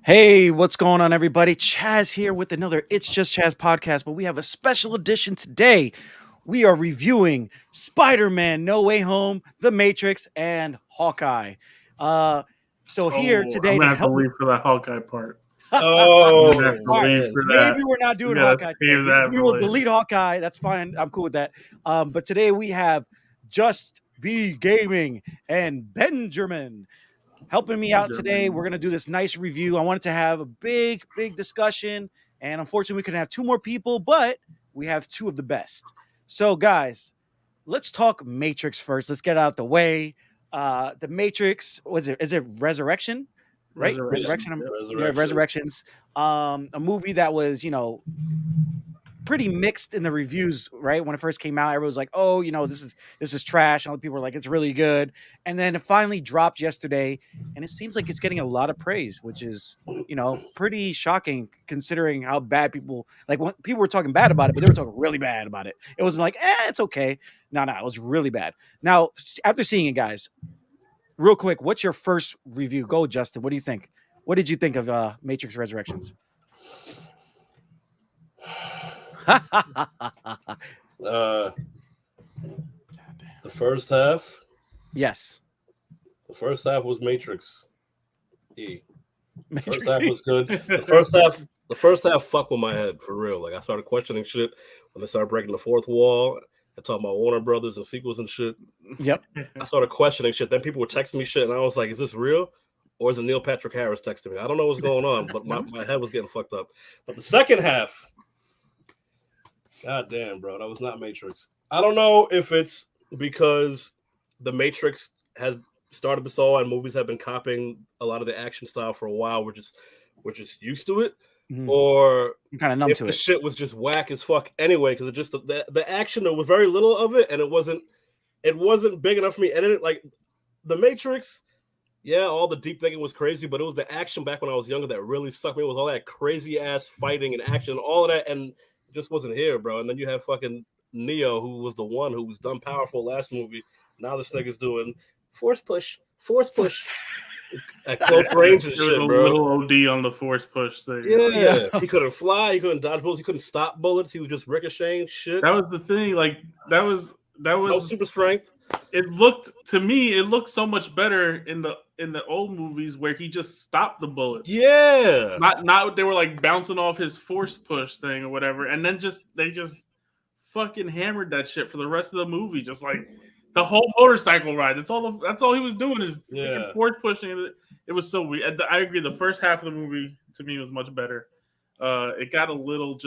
Hey, what's going on, everybody? Chaz here with another It's Just Chaz podcast, but we have a special edition today. We are reviewing Spider-Man No Way Home, The Matrix, and Hawkeye. Uh, so here Oh, I'm today to gonna have to help me. leave for that Hawkeye part. I'm Oh gonna have to All right, leave man. for maybe that. we're not We doing gotta Hawkeye today. save We, that we for will later. delete Hawkeye. That's fine. I'm cool with that. But today we have Just Be Gaming and Benjamin helping me out today. We're gonna do this nice review. I wanted to have a big discussion, and unfortunately, we couldn't have two more people, but we have two of the best. So, guys, let's talk Matrix first. Let's get it out the way. The Matrix was it? Is it Resurrection? Right, Resurrection. Resurrection. Yep. Yeah, Resurrection. Resurrections. A movie that was pretty mixed in the reviews, right? When it first came out, everyone was like, "Oh, this is trash." And other people were like, "It's really good." And then it finally dropped yesterday, and it seems like it's getting a lot of praise, which is, pretty shocking considering how bad people like when people were talking bad about it, but they were talking really bad about it. It wasn't like, it's okay. No, it was really bad. Now, after seeing it, guys, real quick, what's your first review? Go, Justin. What do you think? What did you think of Matrix Resurrections? Uh, the first half. Yes. The first half was Matrix. The Matrix first half E. was good. The first half fucked with my head for real. Like I started questioning shit when they started breaking the fourth wall and talking about Warner Brothers and sequels and shit. Yep. I started questioning shit. Then people were texting me shit, and I was like, "Is this real?" Or is it Neil Patrick Harris texting me? I don't know what's going on, but my head was getting fucked up. But the second half, god damn, bro, that was not Matrix. I don't know if it's because the Matrix has started this all and movies have been copying a lot of the action style for a while. We're just used to it. Mhm. Or I'm kind of numb if to the it. shit was just whack as fuck anyway, because it just the action, there was very little of it, and it wasn't big enough for me. And it, like the Matrix, yeah, all the deep thinking was crazy, but it was the action back when I was younger that really sucked me. It was all that crazy ass fighting and action, all of that, and it just wasn't here, bro. And then you have fucking Neo, who was the one who was done powerful last movie. Now this nigga's doing force push at close range and It was shit, a bro. little OD on the force push thing. Yeah, he couldn't fly, he couldn't dodge bullets, he couldn't stop bullets. He was just ricocheting shit. That was the thing. Like that was No super strength. It looked so much better in the old movies where he just stopped the bullets. Yeah. Not they were like bouncing off his force push thing or whatever, and then they just fucking hammered that shit for the rest of the movie. Just like the whole motorcycle ride. That's all he was doing is force pushing. It was so weird. I agree. The first half of the movie to me was much better. It got a little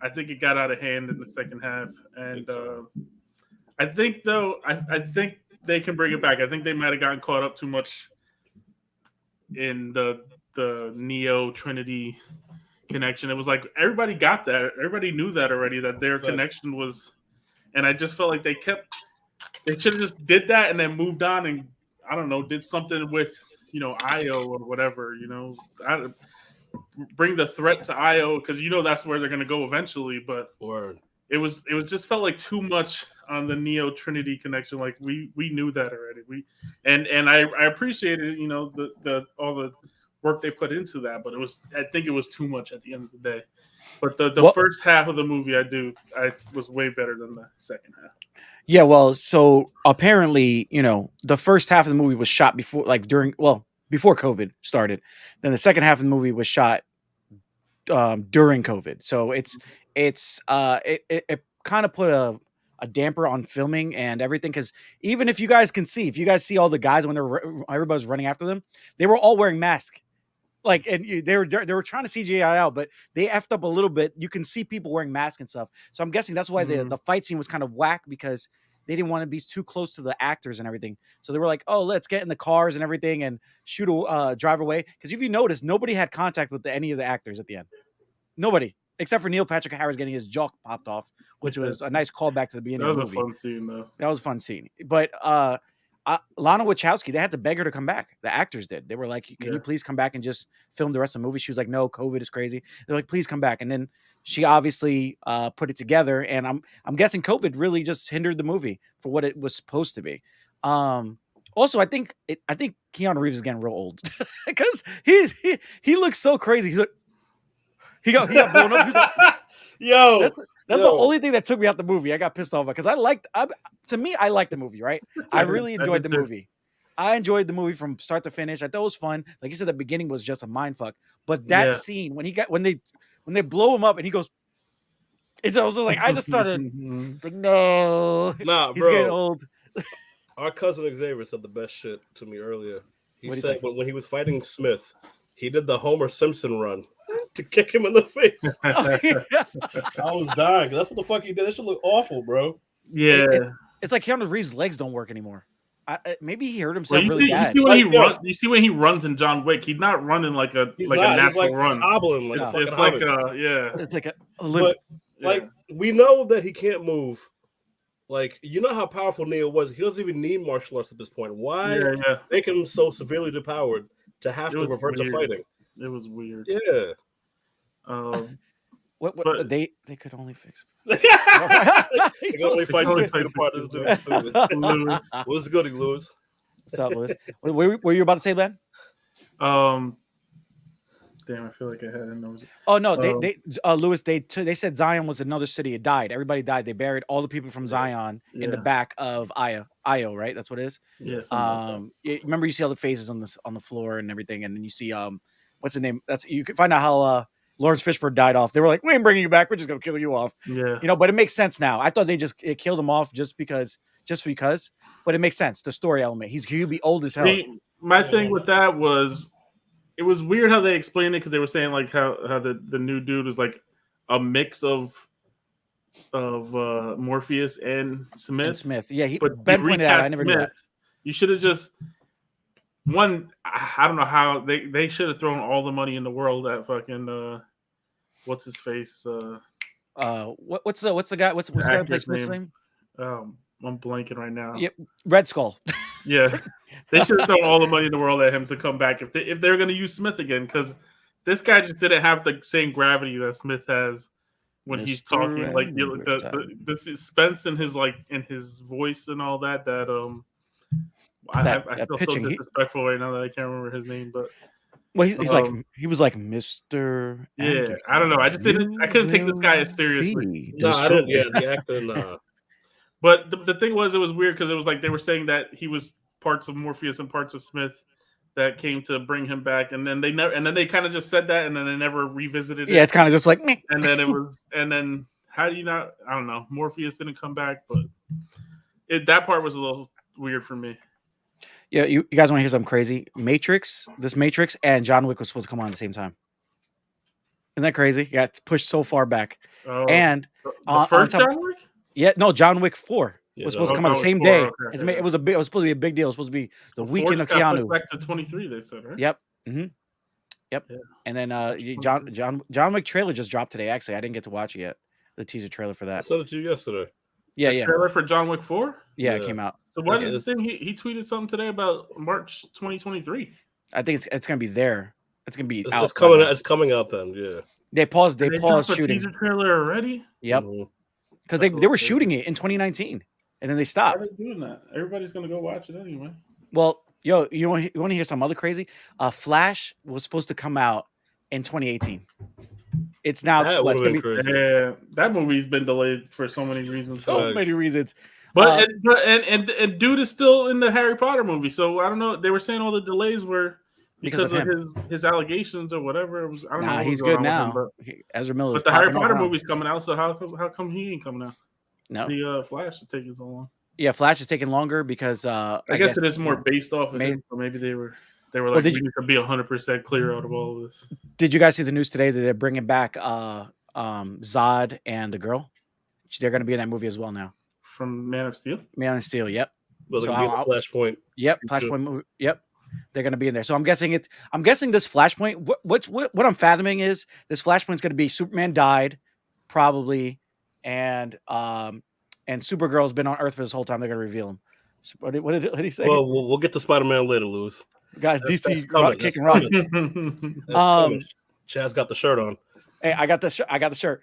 I think it got out of hand in the second half, and I think I think they can bring it back. I think they might have gotten caught up too much in the Neo Trinity connection. It was like everybody got that. Everybody knew that already, that their connection was, and I just felt like they should have just did that and then moved on and I don't know, did something with IO or whatever. Bring the threat to IO because that's where they're gonna go eventually. But it was just felt like too much on the Neo Trinity connection. Like we knew that already. And I appreciated the all the work they put into that, but I think it was too much at the end of the day. But the first half of the movie I was way better than the second half. Yeah, well, so apparently, the first half of the movie was shot before COVID started. Then the second half of the movie was shot during COVID. So it kind of put a damper on filming and everything, because even if you guys see all the guys when everybody's running after them, they were all wearing masks. Like, and they were trying to CGI out, but they effed up a little bit. You can see people wearing masks and stuff. So I'm guessing that's why the fight scene was kind of whack, because they didn't want to be too close to the actors and everything. So they were like, "Oh, let's get in the cars and everything and shoot a drive away." Because if you notice, nobody had contact with any of the actors at the end. Nobody, except for Neil Patrick Harris getting his jaw popped off, which was a nice callback to the beginning of the movie. That was a fun scene, though. That was a fun scene. But Lana Wachowski, they had to beg her to come back. The actors did. They were like, "Can you please come back and just film the rest of the movie?" She was like, "No, COVID is crazy." They're like, "Please come back." And then she obviously put it together. And I'm guessing COVID really just hindered the movie for what it was supposed to be. Also, I think Keanu Reeves is getting real old because he looks so crazy. He got blown up. He's like, Yo, that's the only thing that took me out the movie. I got pissed off because I liked the movie, right? I really enjoyed the movie. I enjoyed the movie from start to finish. I thought it was fun. Like you said, the beginning was just a mind fuck. But that scene when they blow him up and he goes, it's also like I just started like, no, nah, he's bro. getting old. Our cousin Xavier said the best shit to me earlier. He said when he was fighting Smith, he did the Homer Simpson run to kick him in the face. I was dying. That's what the fuck he did. That should look awful, bro. Yeah, it's like Keanu Reeves' legs don't work anymore. Maybe he hurt himself bad. bad. You see when he runs in John Wick, he's not running like a natural run. He's hobbling like it's like it's like a limp. But we know that he can't move. Like, you know how powerful Neo was. He doesn't even need martial arts at this point. Why make him so severely depowered to have to revert to fighting? It was weird. Yeah. But they could only fix. They can only fight apart. This dude is stupid. Lewis. What's good, Lewis? What's up, Lewis? What were you about to say, Ben? Damn, I feel like I had a nose. Oh no, Lewis. They said Zion was another city. It died. Everybody died. They buried all the people from Zion in the back of Io, right? That's what it is. Yes. Remember you see all the faces on the floor and everything, and then you see what's the name? You can find out how Lawrence Fishburne died off. They were like, we ain't bringing you back. We're just gonna kill you off. Yeah. But it makes sense now. I thought they killed him off just because, but it makes sense. The story element. He'll be old as hell. See, my thing with that was, it was weird how they explained it because they were saying like how the new dude was like a mix of Morpheus and Smith. Yeah, but Ben pointed out. I never knew that. You should have just I don't know how they should have thrown all the money in the world at fucking what's his face? What's the guy? What's the guy who plays Smith's name? I'm blanking right now. Yep, Red Skull. Yeah, they should have thrown all the money in the world at him to come back if they're going to use Smith again, because this guy just didn't have the same gravity that Smith has when he's talking. Like the suspense in his voice and all that. I feel so disrespectful right now that I can't remember his name, but. Well, he was like Mr. Yeah, Anderson. I don't know. I couldn't take this guy as seriously. No, I didn't. Yeah, the acting. But the thing was, it was weird because it was like they were saying that he was parts of Morpheus and parts of Smith that came to bring him back, and then they kind of just said that, and then they never revisited it. Yeah, it's kind of just like meh. And then how do you not? I don't know. Morpheus didn't come back, but that part was a little weird for me. Yeah, you guys want to hear something crazy? Matrix and John Wick was supposed to come on at the same time. Isn't that crazy? Yeah, it's pushed so far back. And the first John Wick? Yeah, no, John Wick 4 was supposed to come on the same day. Okay. It was supposed to be a big deal. It was supposed to be the weekend of Keanu. Back to 23, they said, right? Yep. Mm-hmm. Yep. Yeah. And then John Wick trailer just dropped today. Actually, I didn't get to watch it yet. The teaser trailer for that. I said it to you yesterday. Yeah, the trailer for John Wick 4? Yeah, it came out. So what is the thing? He tweeted something today about March 2023. I think it's gonna be there. It's gonna be out. It's coming out then. Yeah. They paused shooting. A teaser trailer already? Yep. Because they were shooting it in 2019, and then they stopped. Why are they doing that? Everybody's gonna go watch it anyway. Well, you want to hear some other crazy? Flash was supposed to come out in 2018. It's now. Yeah, that movie's been delayed for so many reasons. Many reasons. But and dude is still in the Harry Potter movie, so I don't know. They were saying all the delays were because of his allegations or whatever. It was, I don't know. He's good now. Ezra Miller. But the Harry Potter movie's coming out, so how come he ain't coming out? No, the Flash is taking so long. Yeah, Flash is taking longer because I guess it is more based off of it. So maybe they were like, we need to be 100% clear out of all of this. Did you guys see the news today that they're bringing back Zod and the girl? They're going to be in that movie as well now. From Man of Steel? Man of Steel, yep. Well, they're going to be Flashpoint. Yep, Flashpoint movie. Yep. They're going to be in there. So I'm guessing this Flashpoint, what I'm fathoming is this Flashpoint's going to be Superman died, probably, and Supergirl's been on Earth for this whole time. They're going to reveal him. What did he say? Well, we'll get to Spider-Man later, Lewis. Guys, DC kicking rocks. Chaz got the shirt on. Hey, I got the shirt.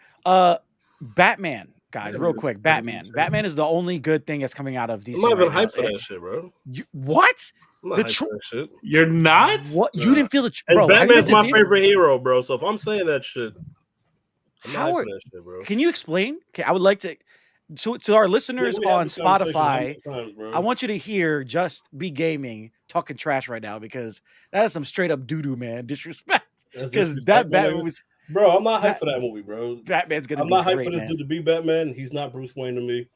Batman guys, real quick. Batman. Batman is the only good thing that's coming out of DC. I'm not even right now. hyped for that shit, bro. What? I'm not hyped for that shit. You're not? What? You didn't feel the And bro? Batman's my favorite hero, bro. So if I'm saying that shit, I'm not hyped for that shit, bro. Can you explain? Okay, I would like to. To our listeners on Spotify, I want you to hear Just Be Gaming talking trash right now because that is some straight up doo-doo, man. Disrespect. Because that Batman was... Bro, I'm not hyped for that movie, bro. Batman's going to be I'm not hyped great, for this man. dude to be Batman. He's not Bruce Wayne to me.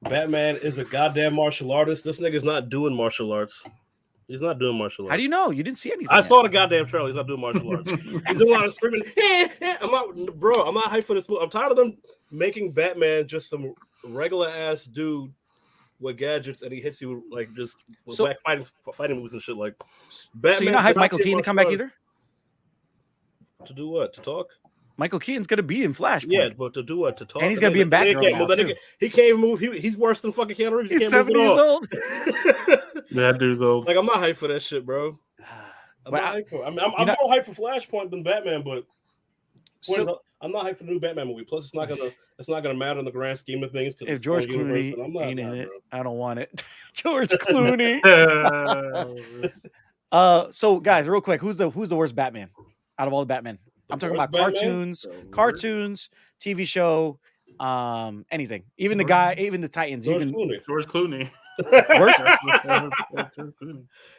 Batman is a goddamn martial artist. This nigga's not doing martial arts. He's not doing martial arts. How do you know? You didn't see anything. I saw the goddamn trailer. He's not doing martial arts. He's doing a lot of screaming. I'm not hyped for this movie. I'm tired of them making Batman just some regular ass dude with gadgets, and he hits you like just with fighting moves and shit. Like Batman. So you're not hyped Michael Keaton to come back either? To do what? To talk? Michael Keaton's gonna be in Flash. Yeah, but to do what? To talk. And he's gonna be in Batgirl. He can't even move. He's worse than fucking Keanu Reeves. He's 70 years old. That dude's old. Like I'm not hyped for that shit, bro. I'm not hyped for. I'm more hyped for Flashpoint than Batman, but I'm not hyped for the new Batman movie. Plus, it's not gonna matter in the grand scheme of things. If George Clooney ain't in it, I don't want it. George Clooney. So guys, real quick, who's the worst Batman out of all the Batmen? I'm talking about cartoons, TV show, anything. Even the Titans. George Clooney.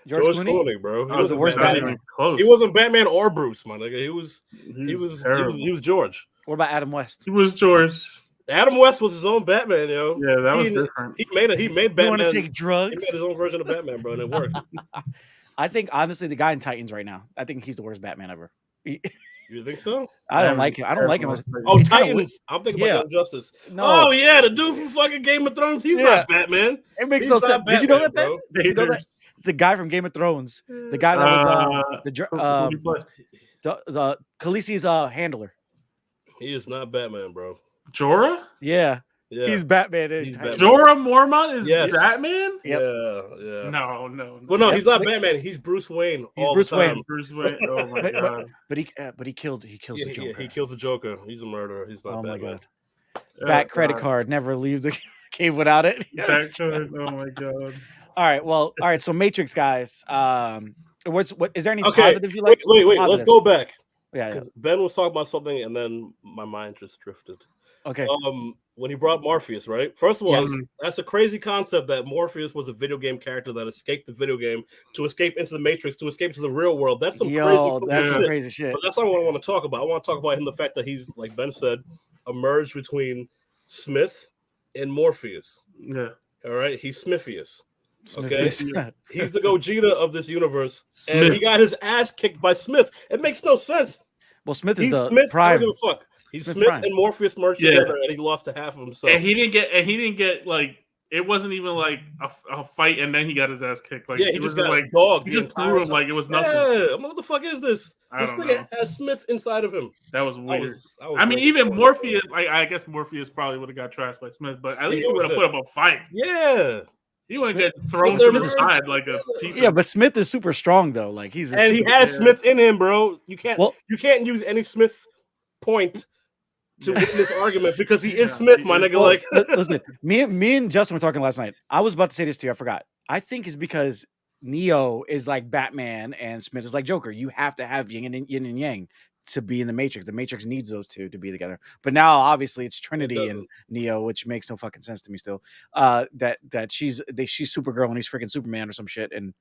George Clooney, bro. He was the worst Batman. He wasn't Batman or Bruce, my nigga. He was George. What about Adam West? He was George. Adam West was his own Batman, yo. Yeah, that was different. He made Batman. You want to take drugs? He made his own version of Batman, bro, and it worked. I think honestly, the guy in Titans right now, I think he's the worst Batman ever. You think so? I don't like him. I don't like him. Oh, Titans. I'm thinking about Young Justice. No. Oh, yeah, the dude from fucking Game of Thrones. He's not Batman. It makes no sense. Did you know that, bro? Did you know that? It's the guy from Game of Thrones. The guy that was the Khaleesi's handler. He is not Batman, bro. Jorah? Yeah. He's Batman. Jorah Mormont is Batman? Yep. Yeah. No. Well, no, he's not Batman. He's Bruce Wayne. He's Bruce Wayne. Bruce Wayne. Oh my god. But he kills the Joker. He kills the Joker. He's a murderer. He's not Batman. My god. Back credit card. Never leave the cave without it. Back card. Oh my god. All right. So Matrix, guys. What is there any positives you like? Wait. Let's go back. Yeah. Ben was talking about something, and then my mind just drifted. Okay. When he brought Morpheus, right? First of all, that's a crazy concept that Morpheus was a video game character that escaped the video game to escape into the Matrix, to escape to the real world. That's some crazy shit. But that's not what I want to talk about. I want to talk about him, the fact that he's, like Ben said, a merge between Smith and Morpheus. Yeah. All right. He's Smithius. Okay. He's the Gogeta of this universe, and he got his ass kicked by Smith. It makes no sense. Well, Smith is the Prime. I don't give a fuck. He's Smith and Morpheus merged together, and he lost to half of himself. And he didn't get like, it wasn't even like a fight, and then he got his ass kicked. Like, he just got like dog. He just threw him like it was nothing. Yeah, what the fuck is this? This nigga has Smith inside of him. That was weird. I mean, even Morpheus, like I guess Morpheus probably would have got trashed by Smith, but at least he would have put up a fight. Yeah. He wouldn't get thrown to the side like a piece. Yeah, but Smith is super strong though. Like he has Smith in him, bro. You can't use any Smith point to win this argument because he is Smith, my nigga. Like, listen, me and Justin were talking last night. I was about to say this to you, I forgot. I think it's because Neo is like Batman and Smith is like Joker. You have to have yin and yang to be in the Matrix. The Matrix needs those two to be together. But now, obviously, it's Trinity and Neo, which makes no fucking sense to me still. That she's Supergirl and he's freaking Superman or some shit, and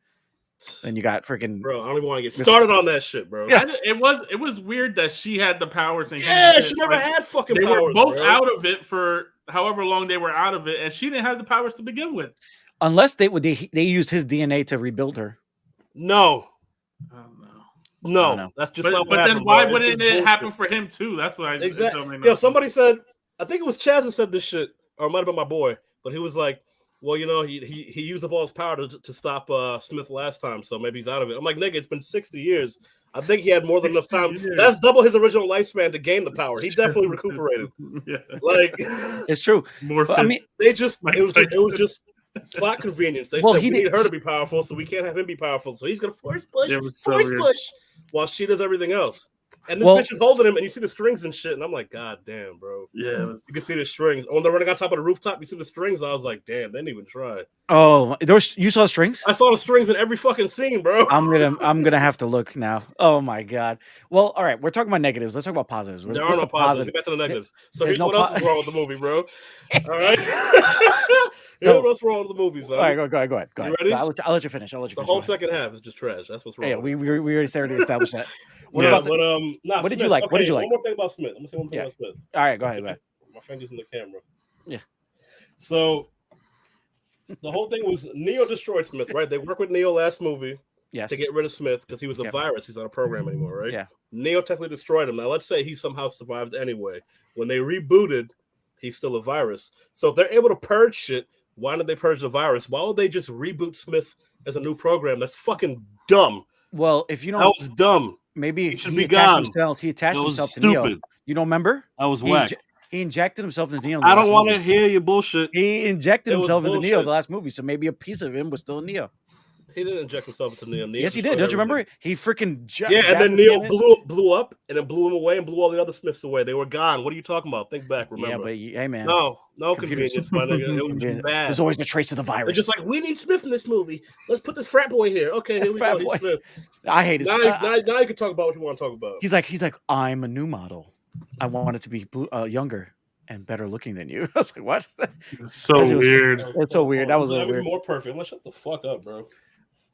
then you got freaking bro. I don't even want to get started on that shit, bro. Yeah, it was weird that she had the powers and she never had fucking powers. They were both out of it for however long they were out of it, and she didn't have the powers to begin with. Unless they used his DNA to rebuild her. No. No, that's just not what happened. But then why wouldn't it happen for him too? That's what I exactly. Yeah, somebody said, I think it was Chaz that said this shit, or it might have been my boy, but he was like, well, you know, he used up all his power to stop Smith last time, so maybe he's out of it. I'm like, nigga, it's been 60 years. I think he had more than enough time. Years. That's double his original lifespan to gain the power. He definitely recuperated. Yeah. Like, it's true. But, I mean, it was just plot convenience. They said we need her to be powerful, so we can't have him be powerful. So he's gonna force push while she does everything else. And this bitch is holding him, and you see the strings and shit, and I'm like, God damn, bro. Yeah, you can see the strings. When they're running on top of the rooftop, you see the strings. I was like, damn, they didn't even try. Oh, you saw strings? I saw the strings in every fucking scene, bro. I'm gonna have to look now. Oh my god. Well, all right, we're talking about negatives. Let's talk about positives. There are no positives. Get back to the negatives. So here's what else is wrong with the movie, bro. All right. Here's what's wrong with the movie, son. All right, go ahead. You ready? I'll let you finish. The whole second half is just trash. That's what's wrong. Yeah, we already established that. What did you like? Okay, what did you like? One more thing about Smith. I'm gonna say one thing about Smith. All right, go ahead. My finger's in the camera. Yeah. So the whole thing was Neo destroyed Smith, right? They worked with Neo last movie to get rid of Smith because he was a virus. He's not a program anymore, right? Yeah. Neo technically destroyed him. Now let's say he somehow survived anyway. When they rebooted, he's still a virus. So if they're able to purge shit, why did they purge the virus? Why would they just reboot Smith as a new program? That's fucking dumb. Well, if you don't, that was dumb. Maybe he should be gone. He attached himself stupid. to Neo. You don't remember? That was whack. He injected himself into Neo. I don't want to hear your bullshit. He injected himself into Neo the last movie, so maybe a piece of him was still in Neo. He didn't inject himself into Neo. Yes, he did. Don't you remember? He freaking and then Neo blew up, and then blew him away, and blew all the other Smiths away. They were gone. What are you talking about? Think back. Remember? Yeah, but hey, man. No convenience, my nigga. It was bad. There's always the trace of the virus. They're just like, we need Smith in this movie. Let's put this frat boy here. Okay, here we go. He's Smith. I hate it. Now you can talk about what you want to talk about. He's like, I'm a new model. I want it to be younger and better looking than you. I was like, what? So weird. It's so weird. That was weird. More perfect. I'm gonna shut the fuck up, bro.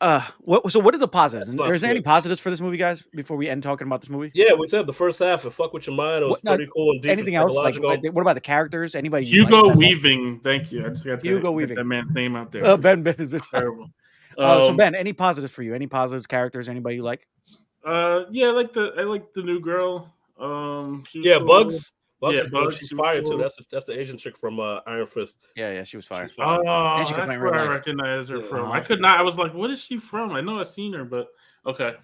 What are the positives? Is there any positives for this movie, guys? Before we end talking about this movie? Yeah, we said the first half and fuck with your mind. It was pretty cool and deep. Anything else? Like, what about the characters? Anybody? Hugo Weaving. Thank you. I just got Hugo Weaving. That man's name out there. Ben. Terrible. So Ben, any positives for you? Any positives? Characters? Anybody you like? Yeah, I like the new girl. Bugs. Bugs. She's fired too. That's the Asian chick from Iron Fist. Yeah, she was fired. Oh, that's where I recognize her from. I could not. I was like, what is she from? I know I've seen her, but okay.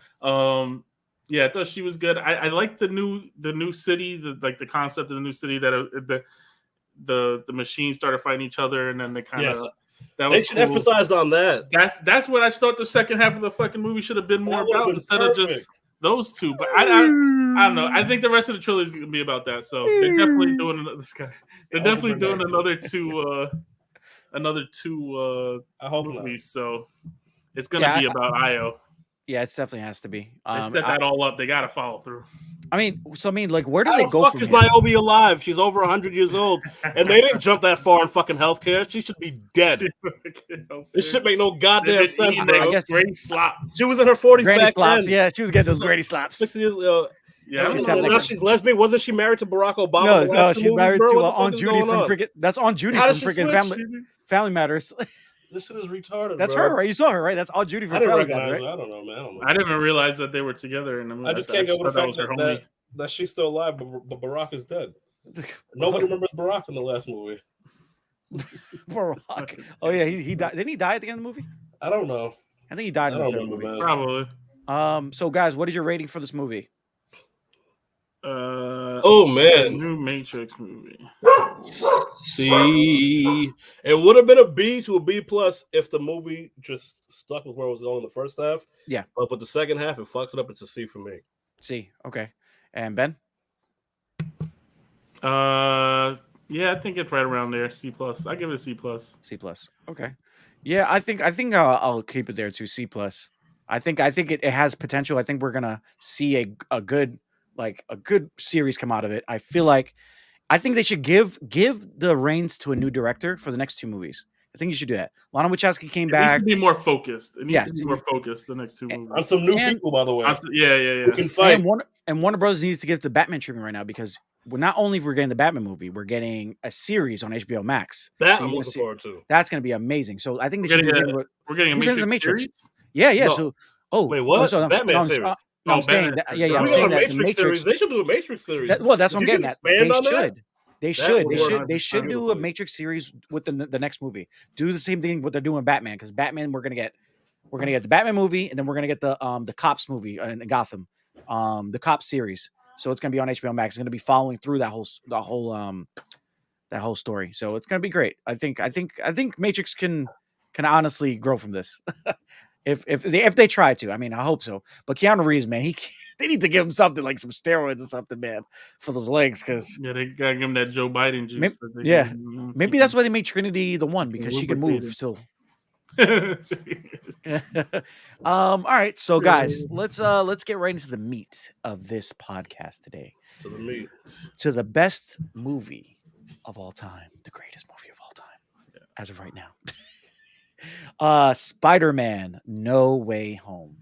Yeah, I thought she was good. I like the new city, the concept of the new city that the machines started fighting each other, and then they kind of. They should emphasize on that. That's what I thought the second half of the fucking movie should have been more about instead of just those two. But I don't know. I think the rest of the trilogy is going to be about that. So they're definitely doing They're definitely doing another two movies. So it's going to be about Io. Yeah, it definitely has to be. They set that all up. They got to follow through. I mean, like, where do they go from here? How the fuck is Niobe alive? She's over 100 years old, and they didn't jump that far in fucking healthcare. She should be dead. This shit make no goddamn sense, bro. I guess Grady slop. She was in her 40s Granny back slops. then. Yeah, she was getting those Grady slops. 6 years. Yeah, now she's lesbian. Wasn't she married to Barack Obama? No, she's married to Aunt Judy from freaking. That's Aunt Judy from freaking Family Matters. This shit is retarded. That's bro. her, right? You saw her, right? That's Aunt Judy from Family Matters, right? I don't know, man. I didn't even realize that they were together in the movie. I just can't go with the fact that she's still alive, but Barack is dead. Nobody remembers Barack in the last movie. Barack. Oh yeah, he died. Didn't he die at the end of the movie? I don't know. I think he died in the third movie. Man. Probably. So guys, what is your rating for this movie? Oh man, new Matrix movie. See, it would have been a B to a B plus if the movie just stuck with where it was going in the first half. Yeah, but with the second half, it fucked it up. It's a C for me. C. Okay, and Ben. Yeah, I think it's right around there. C plus. I give it a C plus. C plus. Okay. Yeah, I think I'll keep it there too. C plus. I think it has potential. I think we're gonna see a good series come out of it. I think they should give the reins to a new director for the next two movies. I think you should do that. Lana Wachowski came back. It needs to be more focused. It needs to be more focused the next two movies. On some new people, by the way. Yeah. We can fight. And Warner Bros. Needs to give the Batman treatment right now because not only we're getting the Batman movie, we're getting a series on HBO Max. That I'm looking forward to. That's going to be amazing. So I think we're getting a Matrix series? Yeah. No. So, wait, what? Batman series. I'm saying that. Yeah. I'm saying that the Matrix series. They should do a Matrix series. That's what I'm getting at. They should do a perfectly. Matrix series with the next movie. Do the same thing what they're doing with Batman because Batman we're gonna get the Batman movie and then we're gonna get the Cops movie in Gotham, the Cops series. So it's gonna be on HBO Max. It's gonna be following through that whole story. So it's gonna be great. I think Matrix can honestly grow from this. If they try to, I mean, I hope so. But Keanu Reeves, man, they need to give him something like some steroids or something, man, for those legs, because they gotta give him that Joe Biden juice. Maybe that's why they made Trinity the one, because she can move still. All right, so guys, let's get right into the meat of this podcast today. To the best movie of all time, the greatest movie of all time, as of right now. Spider-Man: No Way Home.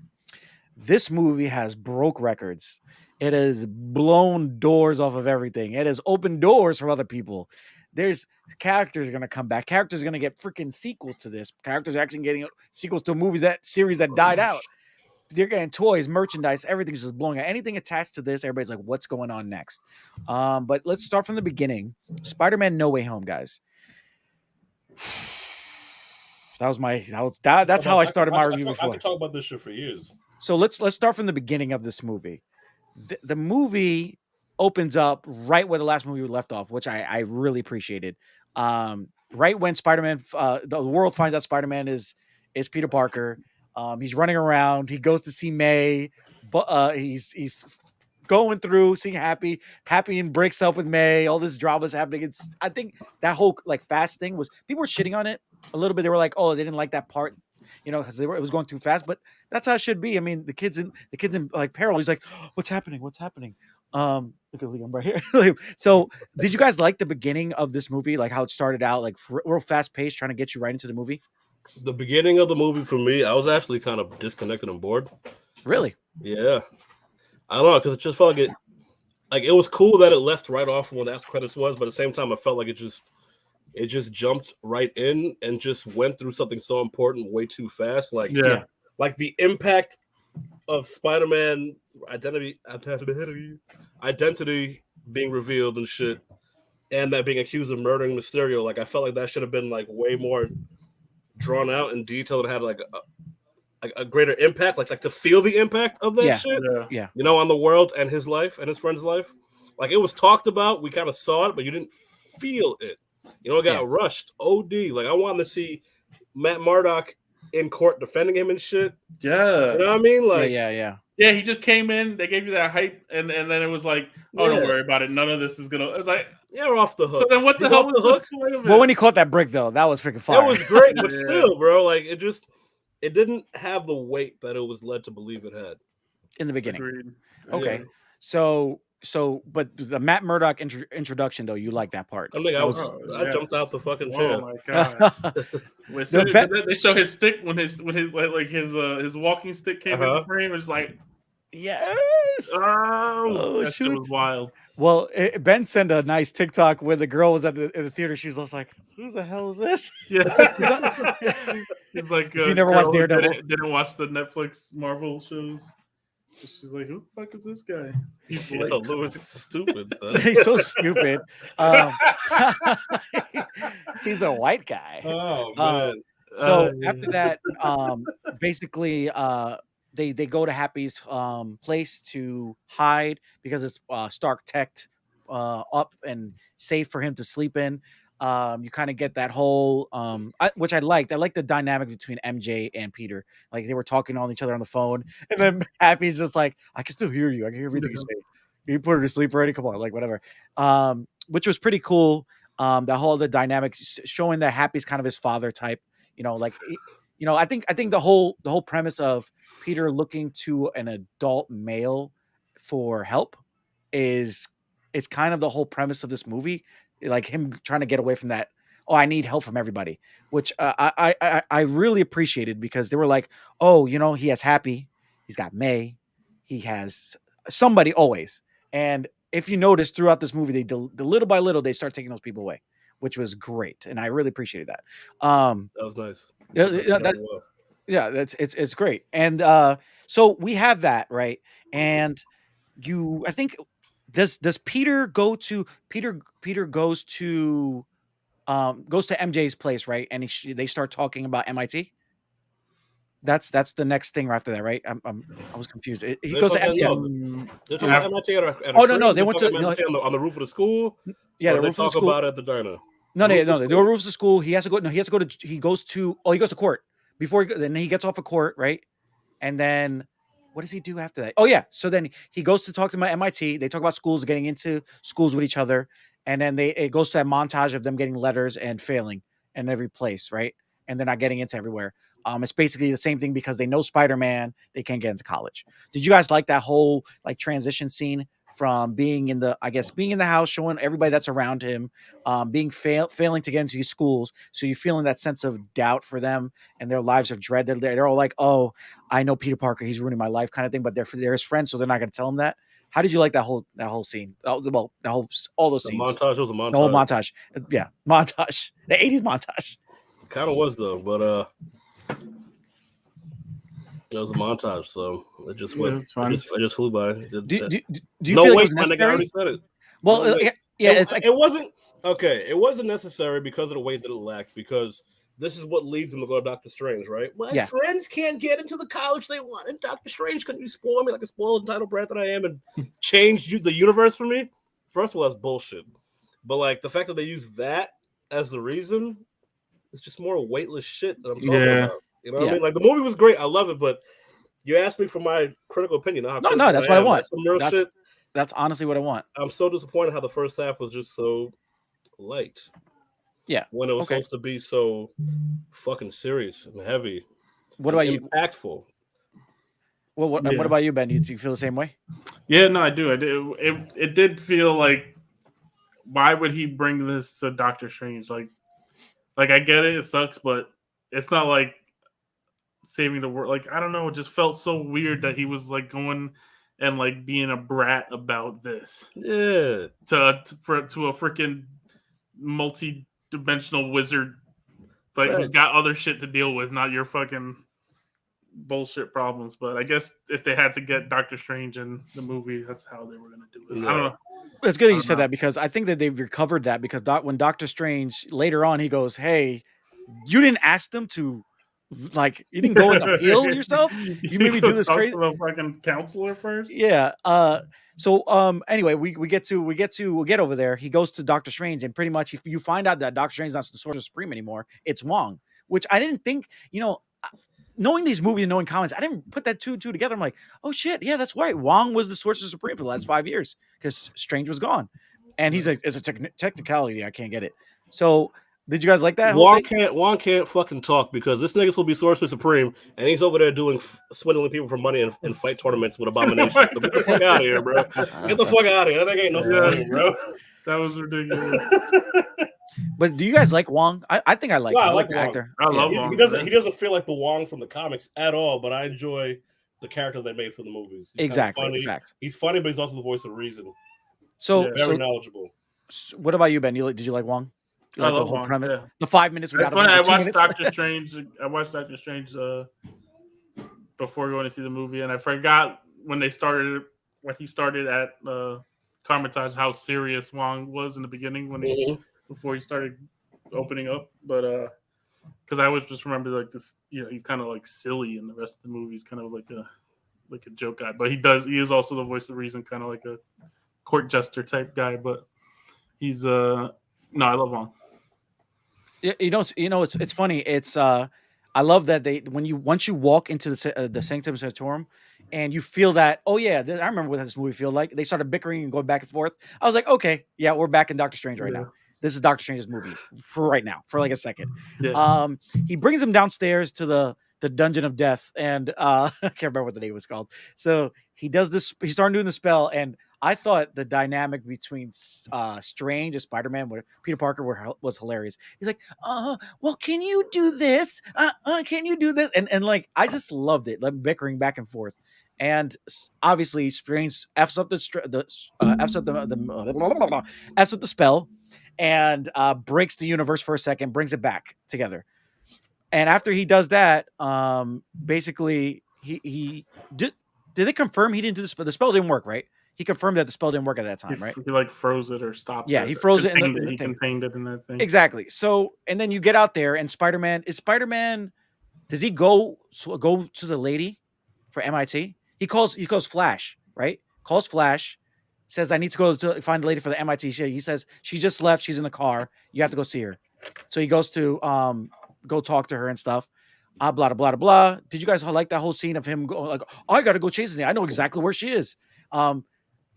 This movie has broke records. It has blown doors off of everything. It has opened doors for other people. There's characters going to come back. Characters are going to get freaking sequels to this. Characters are actually getting sequels to series that died out. They're getting toys, merchandise, everything's just blowing out. Anything attached to this, everybody's like, what's going on next? But let's start from the beginning. Spider-Man: No Way Home, guys. That's how I started my review before. I could talk about this shit for years. So let's start from the beginning of this movie. The movie opens up right where the last movie left off, which I really appreciated. Right when Spider-Man, the world finds out Spider-Man is Peter Parker. He's running around. He goes to see May, but he's going through seeing Happy and breaks up with May. All this drama's happening. I think that whole like fast thing was, people were shitting on it a little bit. They were like, oh, they didn't like that part, because it was going too fast. But that's how it should be. I mean, the kids in like peril. He's like, what's happening? Look at Liam right here. So, did you guys like the beginning of this movie? Like how it started out, like real fast paced, trying to get you right into the movie? The beginning of the movie for me, I was actually kind of disconnected and bored. Really? Yeah. I don't know, because it just felt like it was cool that it left right off when the after credits was, but at the same time, I felt like it just jumped right in and just went through something so important way too fast. Like the impact of Spider-Man identity being revealed and shit, and that being accused of murdering Mysterio. Like I felt like that should have been like way more drawn out and detailed and had like a greater impact, like to feel the impact of that shit, on the world and his life and his friend's life. Like it was talked about, we kind of saw it, but you didn't feel it. It got rushed. OD. Like I wanted to see Matt Murdock in court defending him and shit. Yeah, you know what I mean? Like yeah. He just came in. They gave you that hype, and then it was like, oh, don't worry about it. None of this is gonna. It's like you're off the hook. So then, what the hell was the hook? Well, when he caught that brick, though, that was freaking fire. It was great, but still, bro, like it didn't have the weight that it was led to believe it had in the beginning. Agreed. Okay, but the Matt Murdock introduction, though, you like that part? I think I jumped out the fucking chair. Oh my god! They show his stick when his walking stick came in the frame. It's like, yes. Oh, that shit was wild. Well, Ben sent a nice TikTok when the girl was at the theater. She was just like, "Who the hell is this?" Yeah, he's like, you never watched Daredevil? Didn't watch the Netflix Marvel shows. She's like, "Who the fuck is this guy?" He's Louis is stupid. Son. He's so stupid. He's a white guy. Oh man. So after that, basically, they go to Happy's place to hide because it's Stark teched up and safe for him to sleep in. You kind of get that whole which I liked. I liked the dynamic between MJ and Peter. Like they were talking on each other on the phone, and then Happy's just like, I can still hear you. I can hear everything you say. You put her to sleep already. Come on, like whatever. Which was pretty cool. The whole dynamic showing that Happy's kind of his father type. I think the whole premise of Peter looking to an adult male for help is kind of the whole premise of this movie. Like him trying to get away from that. Oh, I need help from everybody, which I really appreciated, because they were like, oh, he has Happy, he's got May, he has somebody always. And if you notice throughout this movie, they little by little they start taking those people away, which was great, and I really appreciated that. That was nice. It's great. And so we have that, right? And I think does Peter go to Peter goes to MJ's place, right? And they start talking about MIT. That's the next thing after that, right? I was confused. He goes to MIT. They're talking about MIT at no, they went to on the roof of the school. Yeah, they talk about it at the diner. No, they go to the roof of the school. He goes to court then he gets off of court, right? And then what does he do after that? Oh yeah, so then he goes to talk to my MIT. They talk about schools, getting into schools with each other, and then it goes to that montage of them getting letters and failing in every place, right? And they're not getting into everywhere. It's basically the same thing because they know Spider-Man, they can't get into college. Did you guys like that whole like transition scene from being in the house, showing everybody that's around him, failing to get into these schools, so you feeling that sense of doubt for them and their lives of dread? They're all like, oh, I know Peter Parker, he's ruining my life, kind of thing, but they're his friends, so they're not going to tell him that. How did you like that whole scene? All those scenes. Montage was a montage. The whole montage. Yeah, montage. The 80s montage. It kind of was though, but it was a montage, so it just went. It's fine. I just flew by. Do you No feel like it wait, was my nigga necessary? already said it. Well, No wait. it's like It wasn't okay. It wasn't necessary because of the way that it lacked. Because this is what leads them to go to Doctor Strange, right? My friends can't get into the college they want, and Doctor Strange, couldn't you spoil me like a spoiled entitled brat that I am and change the universe for me? First of all, that's bullshit. But like the fact that they use that as the reason, it's just more weightless shit that I'm talking about. You know what I mean? Like the movie was great, I love it, but you asked me for my critical opinion. No, that's what I want. Shit. That's honestly what I want. I'm so disappointed how the first half was just so light. Yeah. When it was supposed to be so fucking serious and heavy. What about you? Impactful. Well, what about you, Ben? Do you feel the same way? Yeah, no, I do. It did feel like, why would he bring this to Doctor Strange? Like I get it sucks, but it's not like saving the world. Like, I don't know, it just felt so weird that he was like going and like being a brat about this. Yeah. To a freaking multi-dimensional wizard, like who's got other shit to deal with, not your fucking bullshit problems. But I guess if they had to get Doctor Strange in the movie, that's how they were going to do it. I don't know. It's good that you said that, because I think that they've recovered that, because when Doctor Strange later on, he goes, hey, you didn't ask them to, like, you didn't go and appeal yourself. You made me do this crazy. To the fucking counselor first. Yeah. So anyway, we get over there. He goes to Doctor Strange, and pretty much you find out that Doctor Strange is not the Sorcerer Supreme anymore. It's Wong, which I didn't think, knowing these movies and knowing comics, I didn't put that two together. I'm like, oh shit, yeah, that's right. Wong was the Sorcerer Supreme for the last 5 years because Strange was gone, and he's like, it's a technicality. I can't get it. So did you guys like that? Wong can't fucking talk, because this nigga's will be Sorcerer Supreme, and he's over there doing swindling people for money and fight tournaments with Abomination. So get the fuck out of here, bro. Get the fuck out of here. That nigga ain't no swindling, bro. That was ridiculous. But do you guys like Wong? I think I like him. I like the Wong. actor. I love Wong. He doesn't feel like the Wong from the comics at all, but I enjoy the character they made for the movies. He's exactly. Funny. He's funny, but he's also the voice of reason. So very knowledgeable. What about you, Ben? Did you like Wong? I love Wong. Yeah. The 5 minutes we got. Funny, I watched Doctor Strange. I watched Doctor Strange before going to see the movie, and I forgot when he started at Carmitage how serious Wong was in the beginning before he started opening up. But because I always just remember like this, he's kind of like silly, and the rest of the movie is kind of like a joke guy. But he is also the voice of reason, kind of like a court jester type guy. But he's no, I love Wong. It's funny. It's I love that once you walk into the Sanctum Sanctorum, and you feel that, oh yeah, I remember what this movie feel like. They started bickering and going back and forth. I was like, okay, yeah, we're back in Doctor Strange right now. This is Doctor Strange's movie for right now, for like a second. Yeah. He brings him downstairs to the Dungeon of Death, and I can't remember what the name was called. So he does this. He started doing the spell, and I thought the dynamic between Strange and Spider-Man with Peter Parker was hilarious. He's like, well, can you do this? Can you do this? And like, I just loved it, like bickering back and forth. And obviously, Strange f's up the spell, and breaks the universe for a second, brings it back together. And after he does that, basically, he did they confirm he didn't do the spell? The spell didn't work, right? He confirmed that the spell didn't work at that time, right? He like froze it or stopped it. Yeah, he froze it. He contained it in that thing. Exactly. So, and then you get out there, and Spider-Man, does he go to the lady for MIT? He calls Flash, right? Calls Flash, says, I need to go to find the lady for the MIT. He says, she just left. She's in the car. You have to go see her. So he goes to go talk to her and stuff. blah blah blah blah. Did you guys like that whole scene of him going like, oh, I got to go chase this thing. I know exactly where she is. And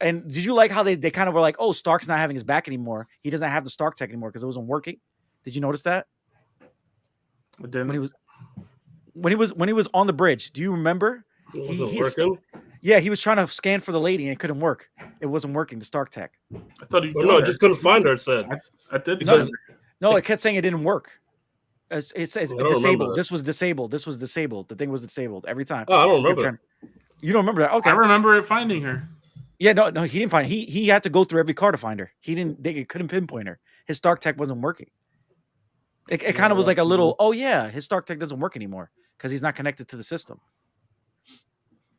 did you like how they kind of were like, oh, Stark's not having his back anymore. He doesn't have the Stark tech anymore because it wasn't working. Did you notice that? I didn't. When he was on the bridge, do you remember? It wasn't working. Yeah, he was trying to scan for the lady and it couldn't work. It wasn't working. The Stark tech. I thought he. No, just couldn't find her. It said. I did. No, it kept saying it didn't work. It's disabled. This was disabled. This was disabled. The thing was disabled every time. Oh, I don't remember. You don't remember that? Okay. I remember it finding her. Yeah, no, he didn't find her. He had to go through every car to find her. They couldn't pinpoint her. His Stark tech wasn't working. It kind of was like a little, oh yeah, his Stark tech doesn't work anymore because he's not connected to the system.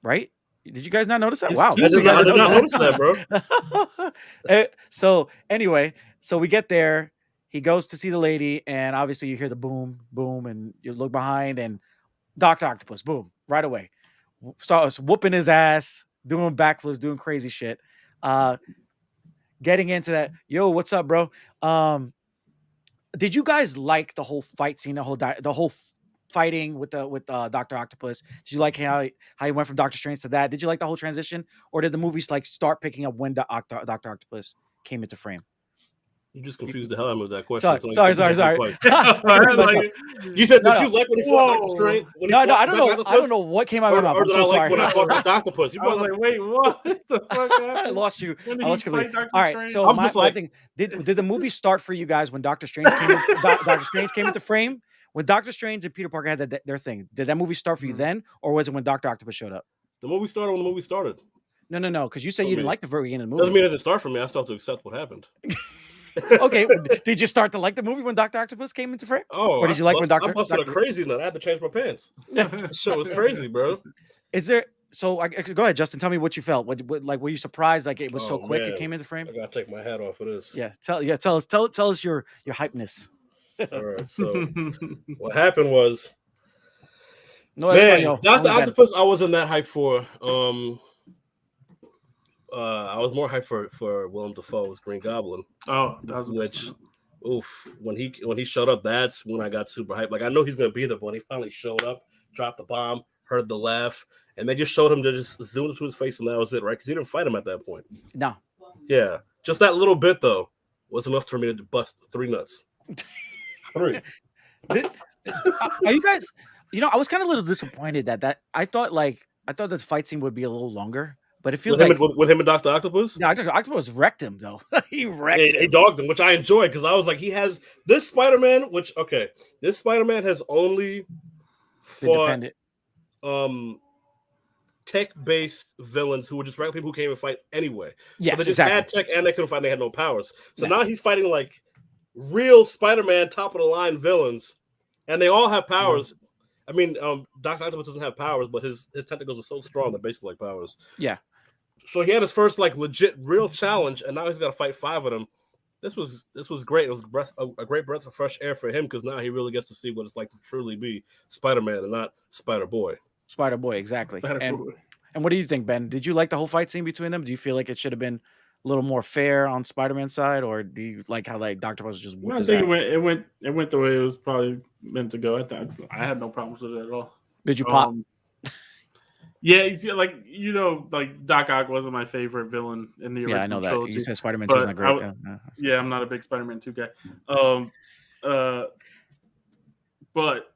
Right? Did you guys not notice that? Wow. I did not notice that, bro. So anyway, so we get there. He goes to see the lady, and obviously you hear the boom, boom, and you look behind, and Dr. Octopus, boom, right away. Starts whooping his ass, doing backflips, doing crazy shit. Getting into that, yo, what's up, bro? Did you guys like the whole fight scene, the whole fighting with Dr. Octopus? Did you like how he went from Doctor Strange to that? Did you like the whole transition, or did the movies like start picking up when Dr. Octopus came into frame? You just confused the hell out of me with that question. Sorry. You said that you like when he fought Doctor Strange? No, I don't know. I don't know what came out of my mouth. I'm so sorry. When I fought Dr. Octopus. I was like, wait, what the fuck happened? I lost you. When I lost you completely. All right, Strange? so my thing, did the movie start for you guys when Doctor Strange came into frame? When Doctor Strange and Peter Parker had their thing, did that movie start for you then, or was it when Dr. Octopus showed up? The movie started when the movie started. No, because you said you didn't like the very beginning of the movie. Doesn't mean it didn't start for me. I still have to accept what happened. Okay, did you start to like the movie when Dr. Octopus came into frame? Oh, or did you like when Dr. I busted a crazy nut. I had to change my pants. That show was crazy, bro. Is there? So go ahead, Justin. Tell me what you felt. What like were you surprised? Like it was so quick, it came into frame. I gotta take my hat off for this. Yeah, tell us your hypeness. All right. So what happened was, Dr. Octopus. I wasn't that hyped for. I was more hyped for Willem Dafoe's Green Goblin. Oh, that was when he showed up, that's when I got super hyped. Like I know he's gonna be there, but when he finally showed up, dropped the bomb, heard the laugh, and they just showed him to just zoom into his face, and that was it, right? Because he didn't fight him at that point. No. Yeah, just that little bit though was enough for me to bust 3 nuts. 3. Are you guys? I was kind of a little disappointed that I thought the fight scene would be a little longer. But it feels with him and Dr. Octopus? Yeah, Dr. Octopus wrecked him, though. He dogged him, which I enjoyed because I was like, he has this Spider-Man, this Spider-Man has only fought tech-based villains who were just regular people who came and fight anyway. Yes, so they just had tech and they couldn't fight, they had no powers. So now he's fighting like real Spider-Man top-of-the-line villains, and they all have powers. I mean, Dr. Octopus doesn't have powers, but his tentacles are so strong they're basically like powers. Yeah. So he had his first like legit real challenge, and now he's got to fight 5 of them. This was great. It was a great breath of fresh air for him because now he really gets to see what it's like to truly be Spider-Man and not Spider-Boy. Spider-Boy, exactly. And what do you think, Ben? Did you like the whole fight scene between them? Do you feel like it should have been a little more fair on Spider-Man's side, or do you like how like Dr. Octopus just whooped his ass? It went the way it was probably meant to go. I had no problems with it at all. Did you pop? Yeah, like Doc Ock wasn't my favorite villain in the original I know that. trilogy. You said Spider-Man 2 is not great. I'm not a big Spider-Man 2 guy. But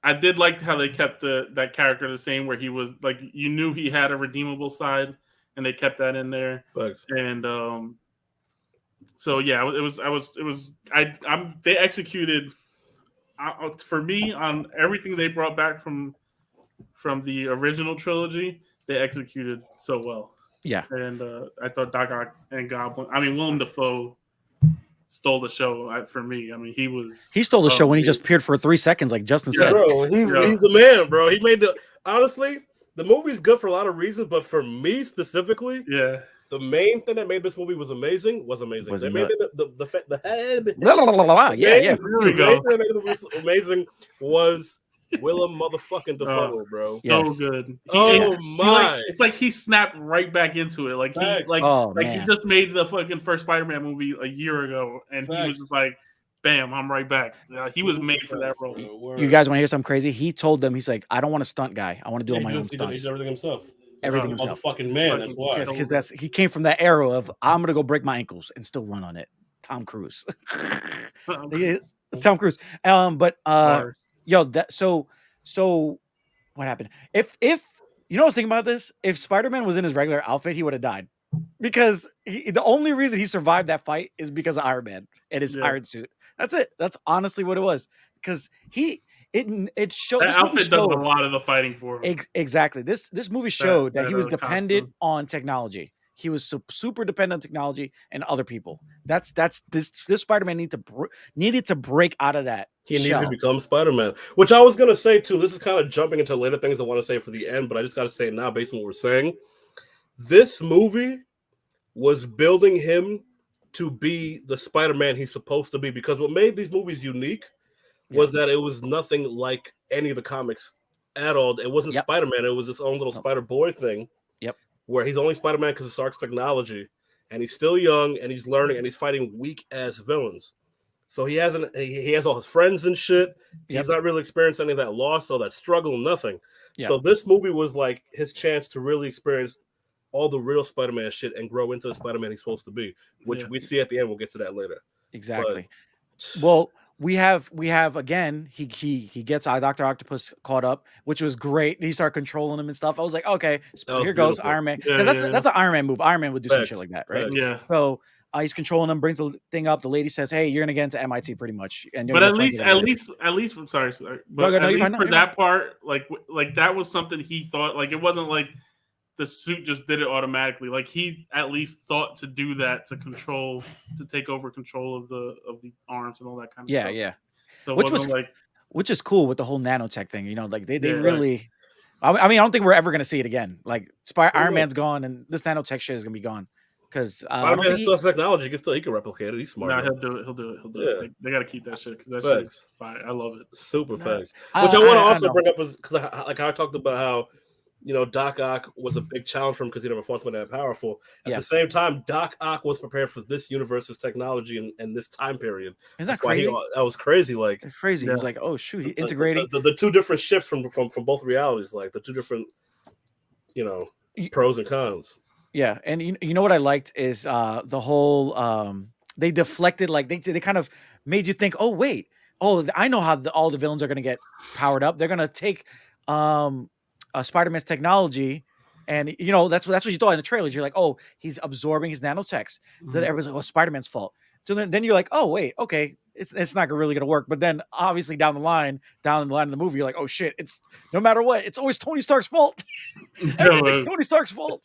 I did like how they kept that character the same, where he was like, you knew he had a redeemable side, and they kept that in there. Thanks. And so yeah, they executed for me on everything they brought back from the original trilogy. They executed so well. Yeah. And I thought Doc Ock and Willem Dafoe stole the show for me. I mean, he stole the show when he just appeared for 3 seconds, like Justin said. Bro, he's the man, bro. He made honestly, the movie's good for a lot of reasons, but for me specifically, the main thing that made this movie was amazing. They made the head. Yeah. Here we go. The main thing that made the movie amazing was Willem motherfucking Dafoe, bro. So good. It's like he snapped right back into it. Like he just made the fucking first Spider-Man movie a year ago, and he was just like, bam, I'm right back. He was made for that role. You guys want to hear something crazy? He told them, he's like, I don't want a stunt guy. I want to do all my own He stunts. does everything himself. Everything He's himself. a fucking man. That's why. Because he came from that era of I'm gonna go break my ankles and still run on it. Tom Cruise. It's Tom Cruise. But yo, so what happened? If you know, I was thinking about this. If Spider-Man was in his regular outfit, he would have died. Because the only reason he survived that fight is because of Iron Man and his iron suit. That's it. That's honestly what it was. Because it showed that outfit does a lot of the fighting for him. Exactly. This movie showed that he was dependent on technology. He was super dependent on technology and other people. This Spider-Man needed to break out of that. He needed to become Spider-Man, which I was gonna say too. This is kind of jumping into later things I want to say for the end, but I just got to say it now based on what we're saying. This movie was building him to be the Spider-Man he's supposed to be, because what made these movies unique was that it was nothing like any of the comics at all. It wasn't Spider-Man. It was his own little Spider-Boy thing. Yep. Where he's only Spider-Man because of Stark's technology, and he's still young, and he's learning, and he's fighting weak-ass villains. So he has all his friends and shit. He's not really experienced any of that loss, all that struggle, nothing. Yep. So this movie was like his chance to really experience all the real Spider-Man shit and grow into the Spider-Man he's supposed to be, which we see at the end. We'll get to that later. Exactly. Well, we have again, he gets Dr. Octopus caught up, which was great. He started controlling him and stuff. I was like, okay, here goes Iron Man. Because that's an Iron Man move. Iron Man would do some shit like that, right? Yeah. So he's controlling him, brings the thing up. The lady says, "Hey, you're gonna get into MIT pretty much." And but at least, I'm sorry. But at least for that part, like that was something he thought. Like it wasn't like the suit just did it automatically. Like he at least thought to do that to take over control of the arms and all that kind of stuff. Yeah. So which is cool with the whole nanotech thing. You know, like they really. I mean, I don't think we're ever gonna see it again. Like Iron Man's gone, and this nanotech shit is gonna be gone. Because Spider-Man still has technology. He can replicate it. He's smart. No, he'll do it. They got to keep that shit because that shit's fine. I love it. Super facts. Which I want to also bring up is because I talked about how, you know, Doc Ock was a big challenge for him because he never fought somebody that powerful. At the same time, Doc Ock was prepared for this universe's technology and this time period. Isn't that crazy? That was crazy. Like it's crazy. He was like, oh shoot, he integrating the two different ships from both realities, like the two different, you know, pros and cons. Yeah, and you know what I liked is the whole they deflected, like they kind of made you think, oh wait, I know how all the villains are gonna get powered up. They're gonna take Spider-Man's technology, and you know that's what you thought in the trailers. You're like, oh, he's absorbing his nanotechs. Then everyone's like, oh, Spider-Man's fault. So then you're like, oh wait, okay, it's not really gonna work. But then obviously down the line of the movie, you're like, oh shit, it's no matter what, it's always Tony Stark's fault. It's Tony Stark's fault.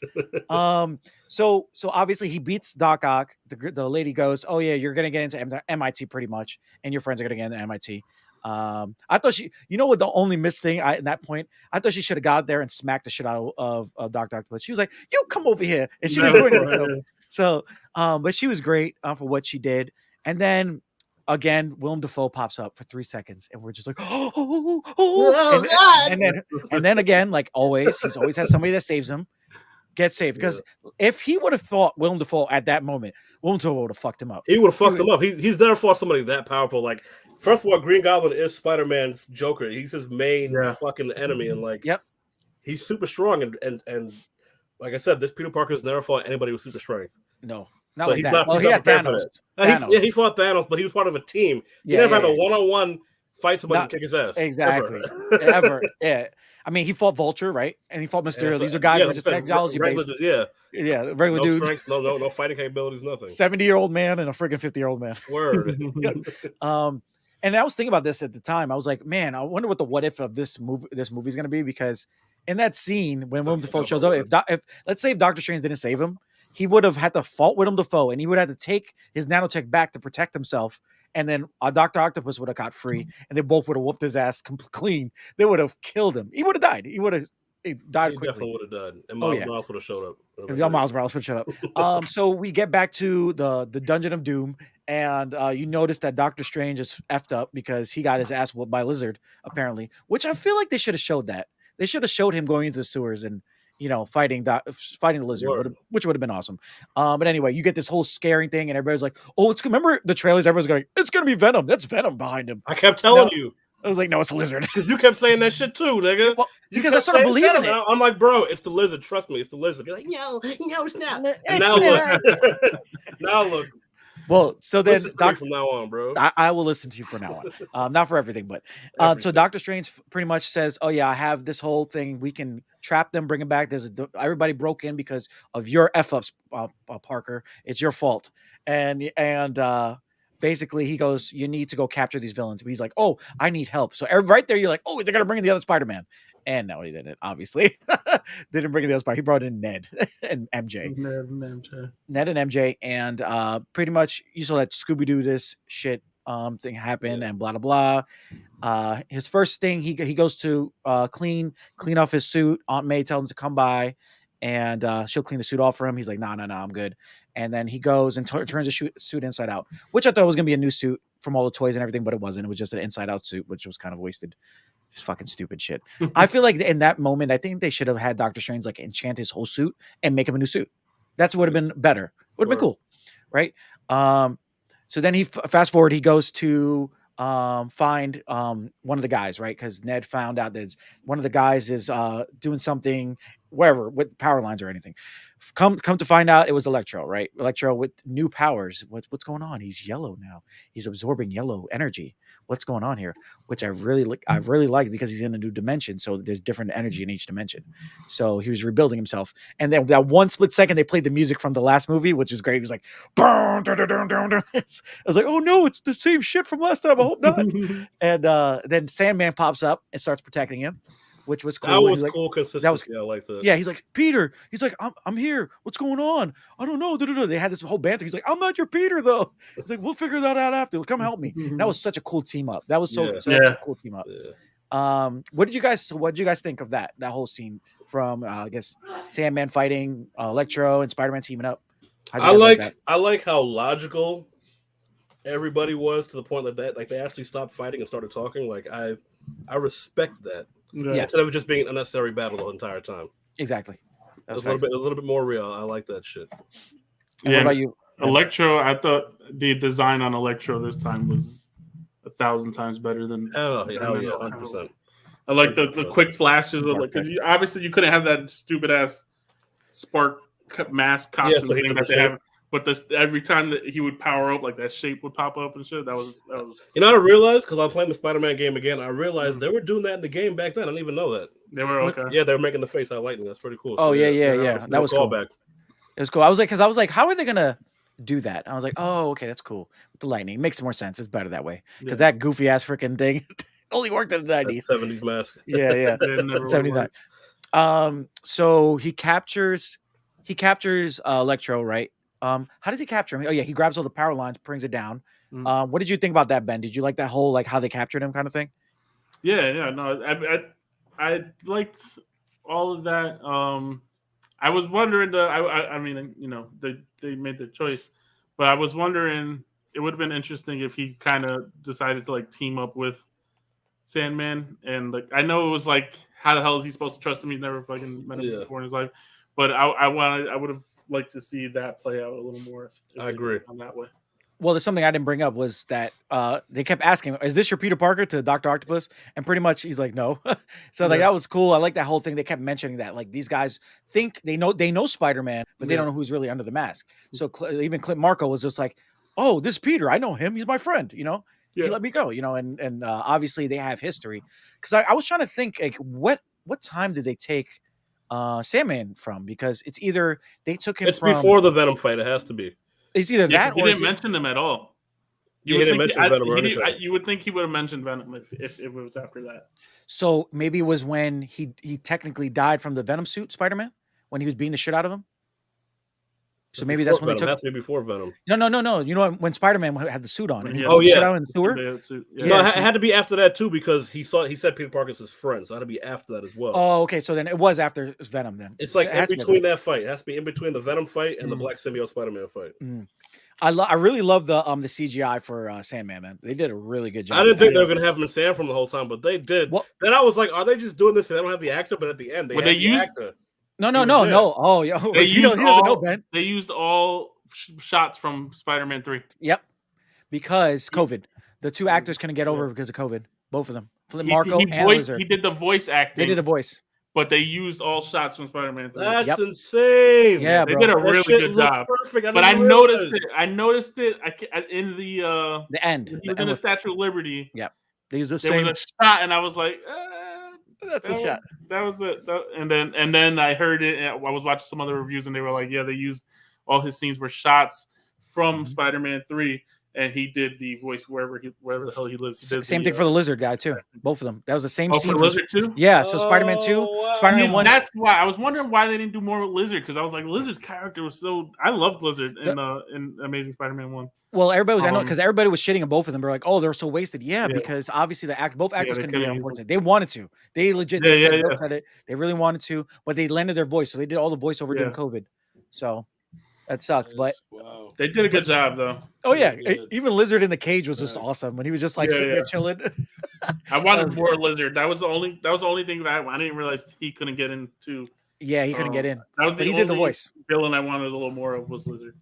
So obviously he beats Doc Ock. The lady goes, oh yeah, you're gonna get into MIT pretty much, and your friends are gonna get into MIT. I thought you know what the only missed thing at that point, I thought she should have got there and smacked the shit out of Dr. Octopus. She was like, you come over here, and she didn't do anything. So but she was great for what she did. And then again, Willem Dafoe pops up for 3 seconds, and we're just like, and then again, like always, he's always has somebody that saves him, gets saved. Because if he would have fought Willem Dafoe at that moment, Willem Dafoe would have fucked him up. He would have fucked him up. He's never fought somebody that powerful. Like, first of all, Green Goblin is Spider-Man's Joker. He's his main fucking enemy, and like, he's super strong. And like I said, this Peter Parker has never fought anybody with super strength. No. So he's not. Well, he had Thanos. He fought Thanos, but he was part of a team. He never had a one-on-one fight somebody and kick his ass. Exactly. Ever. Yeah. I mean, he fought Vulture, right? And he fought Mysterio. These are guys who are just technology based. Regular dudes. Strength, no fighting capabilities, nothing. 70-year-old man and a freaking 50-year-old man. Word. And I was thinking about this at the time. I was like, man, I wonder what the what if of this movie is going to be, because in that scene when Willem Dafoe shows up, if let's say if Doctor Strange didn't save him, he would have had to fight Willem Dafoe, and he would have to take his nanotech back to protect himself. And then Dr. Octopus would have got free, and they both would have whooped his ass clean. They would have killed him. He would have died. He died quickly. Definitely would have died. And Miles Morales would have showed up. Miles Morales would have showed up. So we get back to the Dungeon of Doom, and you notice that Doctor Strange is effed up because he got his ass whooped by Lizard, apparently. Which I feel like they should have showed that. They should have showed him going into the sewers and fighting the lizard, which would have been awesome. But anyway, you get this whole scaring thing, and everybody's like, "Oh, remember the trailers? Everyone's going, it's gonna be Venom. That's Venom behind him." I kept telling you. I was like, "No, it's a lizard." Because you kept saying that shit too, nigga. Well, because I started believing it. I'm like, bro, it's the lizard. Trust me, it's the lizard. You're like, no, it's not. And now look, now look. Well, so then from now on, bro. I will listen to you from now on. Not for everything, but so Doctor Strange pretty much says, "Oh yeah, I have this whole thing. We can trap them, bring them back. Everybody broke in because of your f-ups, Parker. It's your fault." And basically he goes, "You need to go capture these villains." But he's like, "Oh, I need help." So right there, you're like, "Oh, they're gonna bring in the other Spider-Man." And no, he didn't. Obviously, they didn't bring in the other Spider. He brought in Ned and MJ. Ned and MJ, and pretty much you saw that Scooby-Doo this shit thing happen, and blah blah blah. His first thing, he goes to clean off his suit. Aunt May tells him to come by, and she'll clean the suit off for him. He's like, no, I'm good. And then he goes and turns the suit inside out, which I thought was gonna be a new suit from all the toys and everything, but it wasn't. It was just an inside out suit, which was kind of wasted. It's fucking stupid shit. I feel like in that moment, I think they should have had Doctor Strange like enchant his whole suit and make him a new suit. That would have been better. Would have been cool, right? So then he fast forward. He goes to find one of the guys, right? Because Ned found out that one of the guys is doing something wherever with power lines or anything. Come to find out, it was Electro, right? Electro with new powers. What's going on? He's yellow now. He's absorbing yellow energy. What's going on here? Which I really like because he's in a new dimension. So there's different energy in each dimension. So he was rebuilding himself. And then that one split second, they played the music from the last movie, which is great. It was like, I was like, oh no, it's the same shit from last time. I hope not. And then Sandman pops up and starts protecting him, which was cool. That was cool consistency. I like that. Yeah, he's like, Peter. He's like, I'm here. What's going on? I don't know. They had this whole banter. He's like, I'm not your Peter though. He's like, we'll figure that out after. Come help me. That was such a cool team up. That was such a cool team up. Yeah. What did you guys think of that whole scene from I guess Sandman fighting Electro and Spider-Man teaming up? I like how logical everybody was to the point that like they actually stopped fighting and started talking. Like I respect that. Yeah. Instead of just being an unnecessary battle the entire time. Exactly. It was a little bit more real. I like that shit. And what about you? Electro, I thought the design on Electro this time was 1,000 times better than. Oh yeah, 100%. I like the quick flashes of like, because obviously you couldn't have that stupid ass spark mask costume thing that they have. But every time that he would power up, like that shape would pop up and shit. That was. You know what I realized? Because I'm playing the Spider-Man game again. I realized they were doing that in the game back then. I didn't even know that. They were okay. Yeah, they were making the face out lightning. That's pretty cool. Oh, so, yeah. That was cool. Back. It was cool. I was like, how are they gonna do that? I was like, oh, okay, that's cool. With the lightning, it makes more sense. It's better that way because that goofy ass freaking thing only worked in the 90s. 70s mask. Yeah. 70s. So he captures Electro, right? How does he capture him? Oh yeah, he grabs all the power lines, brings it down. What did you think about that, Ben? Did you like that whole like how they captured him kind of thing? Yeah, no, I liked all of that. I was wondering I mean, you know, they made their choice, but I was wondering it would have been interesting if he kind of decided to like team up with Sandman, and like I know it was like how the hell is he supposed to trust him? He's never fucking met him before in his life, but I would have like to see that play out a little more. I agree on that way. Well, there's something I didn't bring up was that they kept asking, "Is this your Peter Parker?" to Dr. Octopus, and pretty much he's like, "No." So like that was cool. I like that whole thing. They kept mentioning that like these guys think they know Spider-Man, but they don't know who's really under the mask. So even Clint Marco was just like, "Oh, this is Peter. I know him. He's my friend. You know, he let me go. You know." And obviously they have history. Because I was trying to think like what time did they take Sandman from? Because it's either they took him. It's before the Venom fight. It has to be. It's either that or he didn't mention them at all. You would think he would have mentioned Venom if it was after that. So maybe it was when he technically died from the Venom suit, Spider-Man, when he was beating the shit out of him. So maybe that's when Venom. It has to be before Venom. No. You know when Spider-Man had the suit on. And shit out in the sewer? No, it had to be after that too because he said Peter Parker's his friend. So it had to be after that as well. Oh, okay. So then it was after Venom. Then it's like in between that fight. It has to be in between the Venom fight and the Black Symbiote Spider-Man fight. I really love the CGI for Sandman, man. They did a really good job. I didn't think they were gonna have him in Sand from the whole time, but they did. Well, then I was like, are they just doing this? And they don't have the actor, but at the end they have the actor. No. He was there. Oh, yo, They he doesn't know, Ben. They used all shots from Spider-Man 3. Yep, because COVID. The two actors couldn't get over because of COVID. Both of them, Marco and Lizard. He did the voice acting. They did the voice, but they used all shots from Spider-Man 3. That's insane. Yeah, they bro. did a really good job. Perfect. But I noticed it in the end. He was in the Statue of Liberty. Yep. There was a shot, and I was like, that's a shot. That was it. And then I heard it. I was watching some other reviews, and they were like, yeah, they used all his scenes were shots from Spider-Man 3. And he did the voice wherever the hell he lives. Same thing for the Lizard guy too. Both of them. That was the same scene. For Lizard too. Yeah. So Spider-Man 2, wow. Spider-Man 1. That's why I was wondering why they didn't do more with Lizard, because I was like, Lizard's character was so. I loved Lizard in Amazing Spider-Man 1. Well, everybody was I know because everybody was shitting on both of them. They're like, oh, they're so wasted. Yeah, because obviously both actors couldn't be there. Unfortunately, they wanted to. They legit said it. They really wanted to, but they landed their voice, so they did all the voiceover during COVID. So. That sucked, but they did a good job though. Oh yeah, even Lizard in the cage was just awesome when he was just like sitting there chilling. I wanted more Lizard. That was the only thing that I didn't realize he couldn't get into. Yeah, he couldn't get in. But he did the voice. Villain I wanted a little more of was Lizard.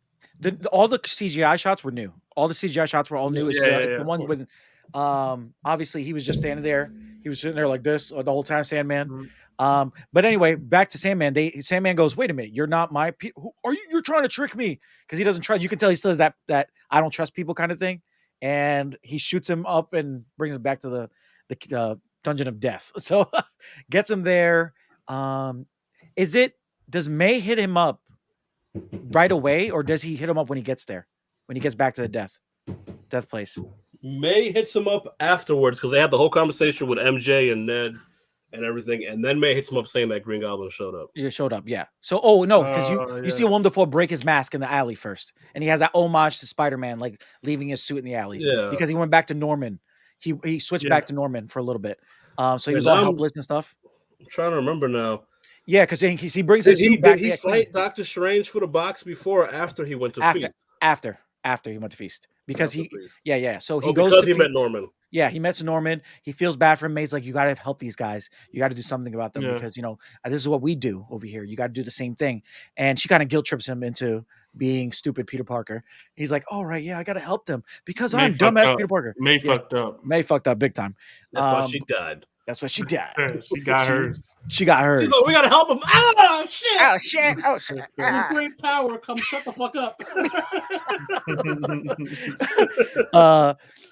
All the CGI shots were new. All the CGI shots were all new. The one with, obviously he was just standing there. He was sitting there like this the whole time, Sandman. Mm-hmm. But anyway, back to Sandman. Sandman goes, wait a minute, you're not my people. Are you? You're trying to trick me because he doesn't trust. You can tell he still has that I don't trust people kind of thing. And he shoots him up and brings him back to the dungeon of death. So gets him there. Does May hit him up right away, or does he hit him up when he gets there? When he gets back to the death place? May hits him up afterwards because they had the whole conversation with MJ and Ned. And everything, and then May hits him up saying that Green Goblin showed up. Yeah, showed up, yeah. So, because you see Willem Dafoe break his mask in the alley first, and he has that homage to Spider-Man, like leaving his suit in the alley. Yeah, because he went back to Norman. He switched back to Norman for a little bit. So he was all helpless and stuff. I'm trying to remember now. Yeah, because he brings his suit back. Did he fight Doctor Strange for the box before or after he went to Feast? After he went to Feast, because So he goes because he met Norman. Yeah, he met Norman. He feels bad for him. He's like, you got to help these guys. You got to do something about them because, this is what we do over here. You got to do the same thing. And she kind of guilt trips him into being stupid Peter Parker. He's like, all right, yeah, I got to help them because I'm dumbass Peter Parker. May fucked up. May fucked up big time. That's why she died. That's what she died. She got hers. She got hers. She's like, we got to help him. Oh, shit. Oh, shit. Oh, shit. Great power. Come shut the fuck up.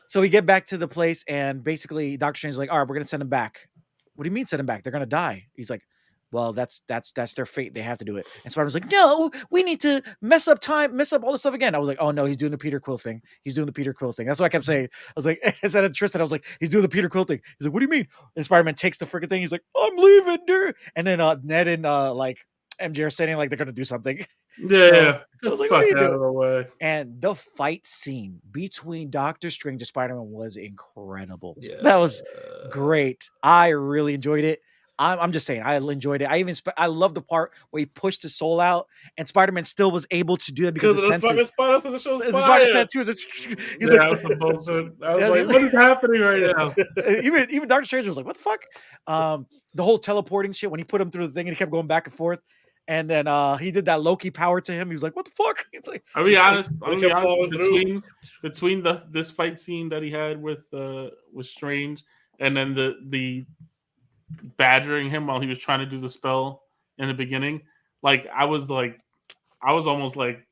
So we get back to the place, and basically Doctor Strange is like, all right, we're going to send him back. What do you mean send him back? They're going to die. He's like, well, that's their fate. They have to do it. And Spider-Man's like, no, we need to mess up all this stuff again. I was like, oh no, he's doing the Peter Quill thing. He's doing the Peter Quill thing. That's what I kept saying. I was like, I said to Tristan, I was like, he's doing the Peter Quill thing. He's like, what do you mean? And Spider-Man takes the freaking thing. He's like, I'm leaving, dude. And then Ned and like MJ are standing like they're gonna do something. Yeah, I was like, fuck out of the way. And the fight scene between Doctor Strange and Spider-Man was incredible. Yeah. That was great. I really enjoyed it. I'm just saying, I enjoyed it. I love the part where he pushed his soul out, and Spider-Man still was able to do it because of the fucking spider sense. Spider sense too. He's like, I was like, what is happening right now? Even Doctor Strange was like, what the fuck? The whole teleporting shit when he put him through the thing and he kept going back and forth. And then he did that Loki power to him. He was like, "What the fuck?" It's like, I'll be honest. Between this fight scene that he had with Strange, and then the badgering him while he was trying to do the spell in the beginning, like I was almost like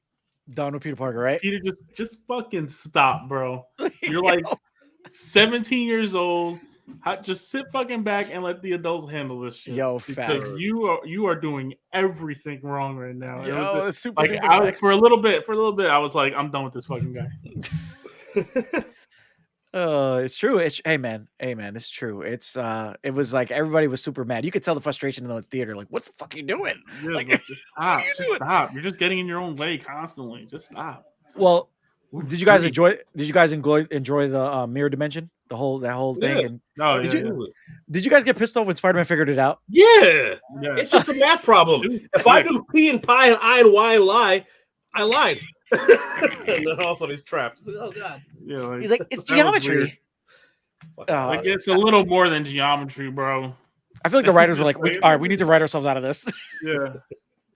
done with Peter Parker, right? Peter, just fucking stop, bro. You're like 17 years old. Just sit fucking back and let the adults handle this shit. Because you are doing everything wrong right now. Yo, it's super like for a little bit, I was like, I'm done with this fucking guy. It's true. Hey man, it's true. It was like everybody was super mad. You could tell the frustration in the theater. Like, what the fuck are you doing? Yeah, like, stop. You're just getting in your own way constantly. Just stop. Well, did you guys enjoy the mirror dimension? That whole thing. Yeah. And did you guys get pissed off when Spider-Man figured it out? Yeah. It's just a math problem. If I do P and pi and I and Y and lie, I lied. And then also he's trapped. He's like, oh god. Yeah, he's like, it's geometry. Like, it's a little more than geometry, bro. I feel like the writers were like, all right, we need to write ourselves out of this. Yeah,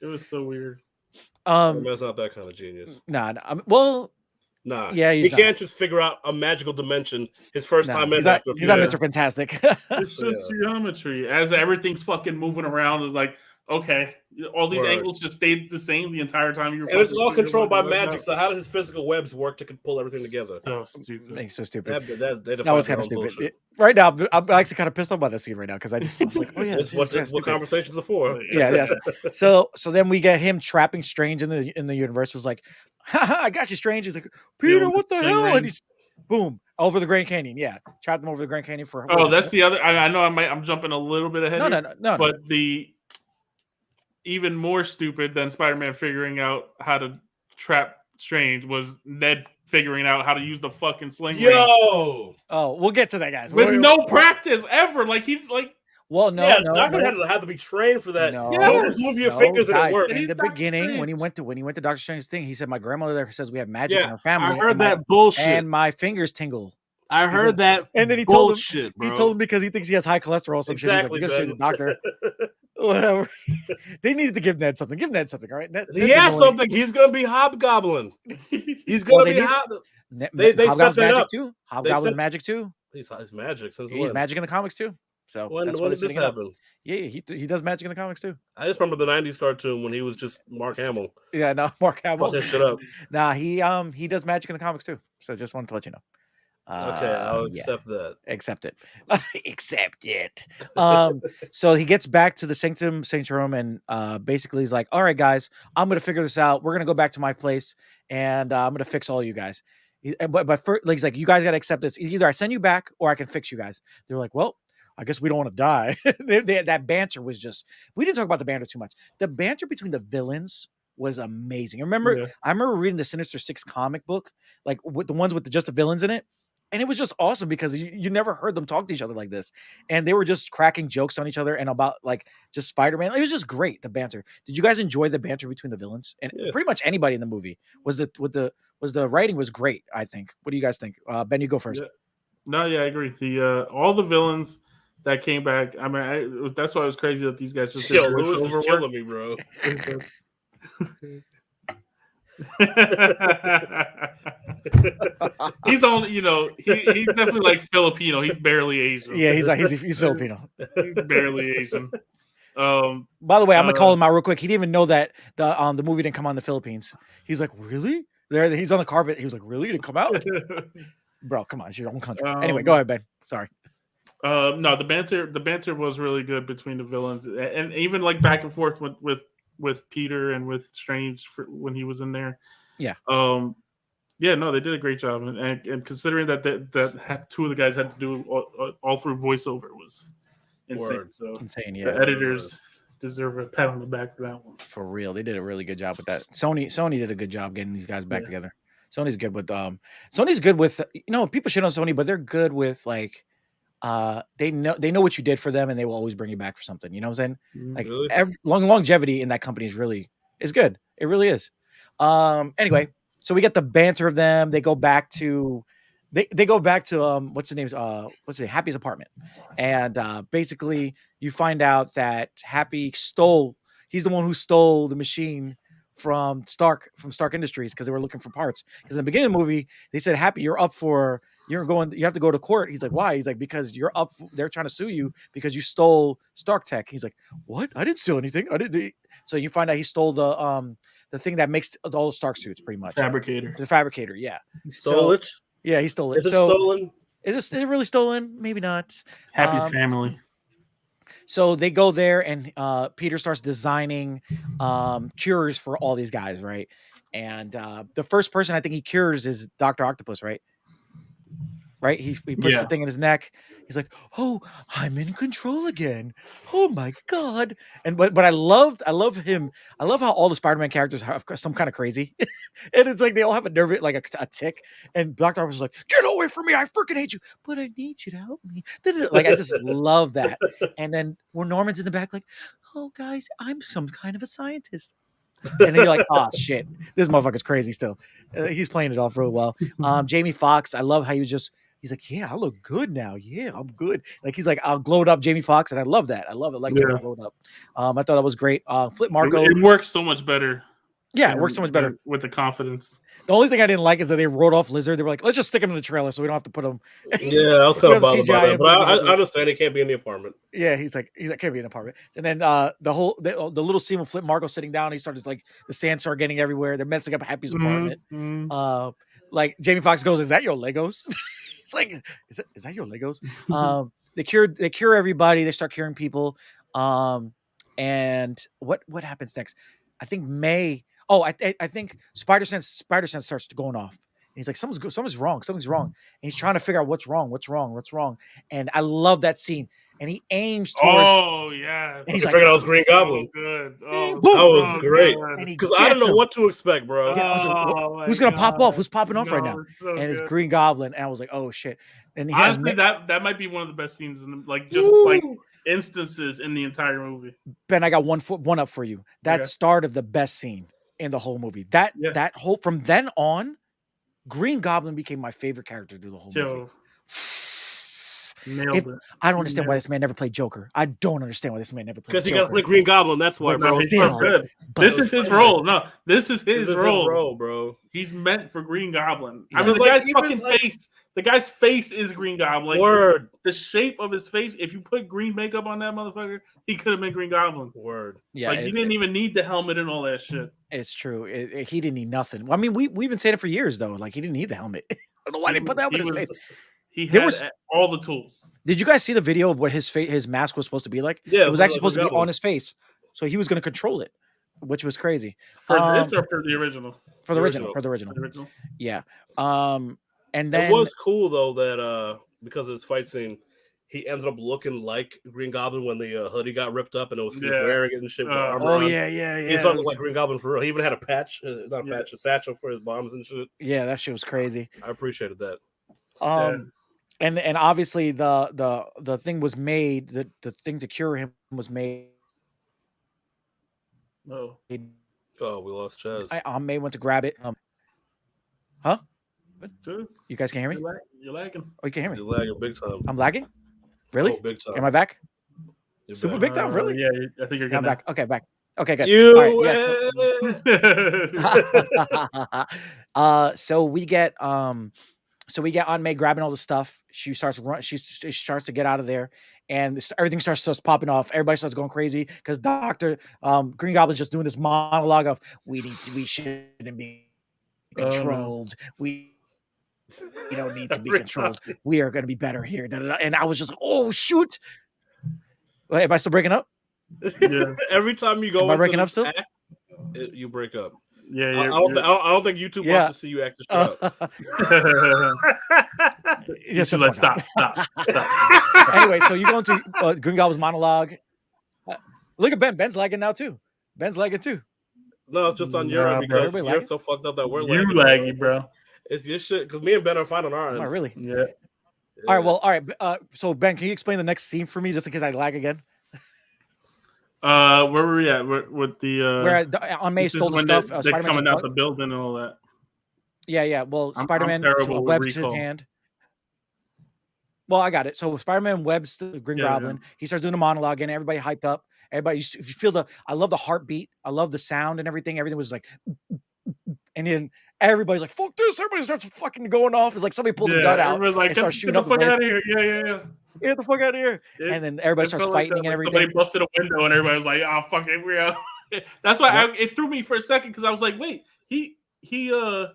it was so weird. Spider-Man's not that kind of genius. Nah, well, Nah, yeah, he can't just figure out a magical dimension his first time in. He's not Mr. Fantastic. It's just geometry. As everything's fucking moving around, it's like, okay, all these angles just stayed the same the entire time. And it's all controlled by magic. So how does his physical webs work to pull everything together? So stupid. So stupid. That was kind of stupid. Right now, I'm actually kind of pissed off by this scene right now because I was like, oh yeah, this is what conversations are for. Yeah, yes. So then we get him trapping Strange in the universe. Was like, haha, I got you, Strange. He's like, Peter, what the hell? And he's boom over the Grand Canyon. Yeah, trapped him over the Grand Canyon for. Oh, that's the other. I know I'm jumping a little bit ahead. No. But the even more stupid than Spider-Man figuring out how to trap Strange was Ned figuring out how to use the fucking sling ring. Oh, we'll get to that, guys. With no practice ever. Well, Doctor had to be trained for that. Just move your fingers and it works. In the beginning, when he went to Doctor Strange's thing, he said, "My grandmother there says we have magic in our family." I heard that bullshit, and my fingers tingle. I heard that, and then he told him, he told him because he thinks he has high cholesterol. Some shit. He's like, "Go see the doctor." Whatever. They needed to give Ned something. Give Ned something, all right? He has something. He's gonna be Hobgoblin. He's gonna be They set that up too. Hobgoblin's magic too. He's magic. He's magic in the comics too. So when did this happen? Yeah, he does magic in the comics too. I just remember the '90s cartoon when he was just Mark Hamill. Yeah, no, Mark Hamill. Fuck that shit up. Nah, he does magic in the comics too. So just wanted to let you know. Okay, I'll accept that. Accept it. Accept it. So he gets back to the Sanctorum and basically he's like, all right, guys, I'm gonna figure this out. We're gonna go back to my place and I'm gonna fix all you guys. But first, he's like, you guys gotta accept this. Either I send you back or I can fix you guys. They're like, well, I guess we don't want to die. That banter was just, we didn't talk about the banter too much. The banter between the villains was amazing. I remember reading the Sinister Six comic book, like with the ones with just the villains in it. And it was just awesome because you never heard them talk to each other like this. And they were just cracking jokes on each other and about like just Spider-Man. It was just great, the banter. Did you guys enjoy the banter between the villains? And pretty much anybody in the movie the writing was great, I think. What do you guys think? Ben, you go first. Yeah. No, yeah, I agree. All the villains that came back. I mean, that's why it was crazy that these guys just did Lewis is killing me, bro. He's only, he's definitely like Filipino. He's barely Asian. Yeah, he's Filipino. He's barely Asian. By the way, I'm gonna call him out real quick. He didn't even know that the movie didn't come out in the Philippines. He's like, really? He's on the carpet. He was like, really? It didn't come out? Bro, come on, it's your own country. Anyway, go ahead, Ben. Sorry. No, the banter was really good between the villains, and even like back and forth with Peter and with Strange when he was in there. Yeah. Yeah, no, they did a great job, and considering that two of the guys had to do all through voiceover was insane. Word. So insane. Yeah, the editors deserve a pat on the back for that one. For real, they did a really good job with that. Sony did a good job getting these guys back together. Sony's good with people shit on Sony, but they're good with like they know what you did for them and they will always bring you back for something. You know what I'm saying? Like really? Longevity in that company is good. It really is. Anyway, so we get the banter of them. They go back to what's the name? Happy's apartment. And basically you find out that Happy he's the one who stole the machine from Stark Industries because they were looking for parts. Because in the beginning of the movie, they said, Happy, you have to go to court. He's like, why? He's like, because they're trying to sue you because you stole Stark Tech. He's like, what? I didn't steal anything. So you find out he stole the thing that makes all the Stark suits, pretty much. Fabricator. The fabricator, yeah. He stole it? Yeah, he stole it. Is it stolen? Is it really stolen? Maybe not. Happy's family. So they go there and Peter starts designing cures for all these guys, right? And the first person I think he cures is Dr. Octopus, right? Right? He puts the thing in his neck. He's like, "Oh, I'm in control again. Oh my god!" And but I love him. I love how all the Spider-Man characters have some kind of crazy, and it's like they all have a nerve, like a tick. And Dr. Octopus is like, "Get away from me! I freaking hate you, but I need you to help me." Like I just love that. And then when Norman's in the back, like, "Oh guys, I'm some kind of a scientist." And then you're like, oh shit, this motherfucker's crazy still. He's playing it off real well. Jamie Foxx, I love how he was just He's like, yeah, I look good now. Yeah, I'm good. Like he's like, I'll glowed up Jamie Foxx, and I love that. I love Electro glowed up. I thought that was great. Flip Marco. It works so much better. Yeah, it works so much better with the confidence. The only thing I didn't like is that they wrote off Lizard. They were like, let's just stick him in the trailer so we don't have to put him. Yeah, I was kind of bothered about that, but I understand he can't be in the apartment. Yeah, he's like can't be in the apartment. And then the little scene with Flip Marco sitting down, he started like the sand started getting everywhere. They're messing up Happy's apartment. Like Jamie Foxx goes, "Is that your Legos?" It's like, is that your Legos? They cure everybody. They start curing people. And what happens next? I think May. Oh, I think Spider Sense starts going off. And he's like, something's wrong. And he's trying to figure out what's wrong. And I love that scene. And he aims towards. Oh yeah, and he's like, figured out it was Green Goblin. So good. That was great. Because I didn't know what to expect, bro. Who's gonna pop off? Who's popping off right now? And it's Green Goblin. And I was like, oh shit. And honestly, that might be one of the best scenes in like instances in the entire movie. Ben, I got one up for you. That start of the best scene in the whole movie. That whole from then on, Green Goblin became my favorite character through the whole movie. I don't understand why this man never played Joker. I don't understand why this man never played Joker. Because he got to play Green Goblin. That's why, bro. He's good. This is his role. No, this is his role, bro. He's meant for Green Goblin. Yeah. I mean, the guy's fucking face. The guy's face is Green Goblin. Word. The shape of his face. If you put green makeup on that motherfucker, he could have been Green Goblin. Word. Yeah. Like, he didn't even need the helmet and all that shit. It's true. He didn't need nothing. I mean, we've been saying it for years, though. Like, he didn't need the helmet. I don't know why they put that on his face. He had all the tools. Did you guys see the video of what his mask was supposed to be like? Yeah, it was actually supposed to be on his face, so he was going to control it, which was crazy. For this or for the original? For the original. Yeah. And then it was cool though that because of his fight scene, he ended up looking like Green Goblin when the hoodie got ripped up and he was wearing it and shit. With armor on. Yeah. He started like Green Goblin for real. He even had a patch, not a patch, a satchel for his bombs and shit. Yeah, that shit was crazy. I appreciated that. And obviously the thing was made, the thing to cure him was made. Oh, we lost Chaz. I May went to grab it. Huh? Chaz? You guys can hear me? You're lagging. Oh, you can hear me? You're lagging big time. I'm lagging? Really? Oh, big time. Am I back? You're Super back. big time? Really? Yeah, I think you're good. I'm back. Okay, back. Okay, good. You. Right, yeah. So we get Aunt May grabbing all the stuff. She starts she starts to get out of there, and everything starts popping off. Everybody starts going crazy because Dr. Green Goblin's just doing this monologue of we shouldn't be controlled. We don't need to be controlled. We are going to be better here. And I was just like, oh shoot. Wait, am I still breaking up? Yeah. Every time you go, am I breaking up still? You break up. Yeah, I don't think YouTube wants to see you act this out. Just like stop. Anyway, so you go into Green Goblin's monologue. Look at Ben. Ben's lagging now too. Ben's lagging too. No, it's just on your end because you're so fucked up that we're lagging. You laggy, bro. It's your shit because me and Ben are fine on our end. Oh, really? Yeah. All right. So Ben, can you explain the next scene for me, just in case I lag again? Where were we at with the where on May stole the stuff? They're coming out the building and all that. Yeah. Well, Spider-Man webs his hand. Well, I got it. So Spider-Man webs the Green Goblin. Yeah. He starts doing a monologue and everybody hyped up. Everybody, if you feel I love the heartbeat. I love the sound and everything. Everything was like, and then everybody's like, fuck this. Everybody starts fucking going off. It's like somebody pulled a gun out. Like, and starts shooting get the up fuck out of here. Yeah. Get the fuck out of here. And then everybody starts fighting and everything. Somebody busted a window and everybody was like, oh, fuck it. We're out. That's why it threw me for a second because I was like, wait, he healed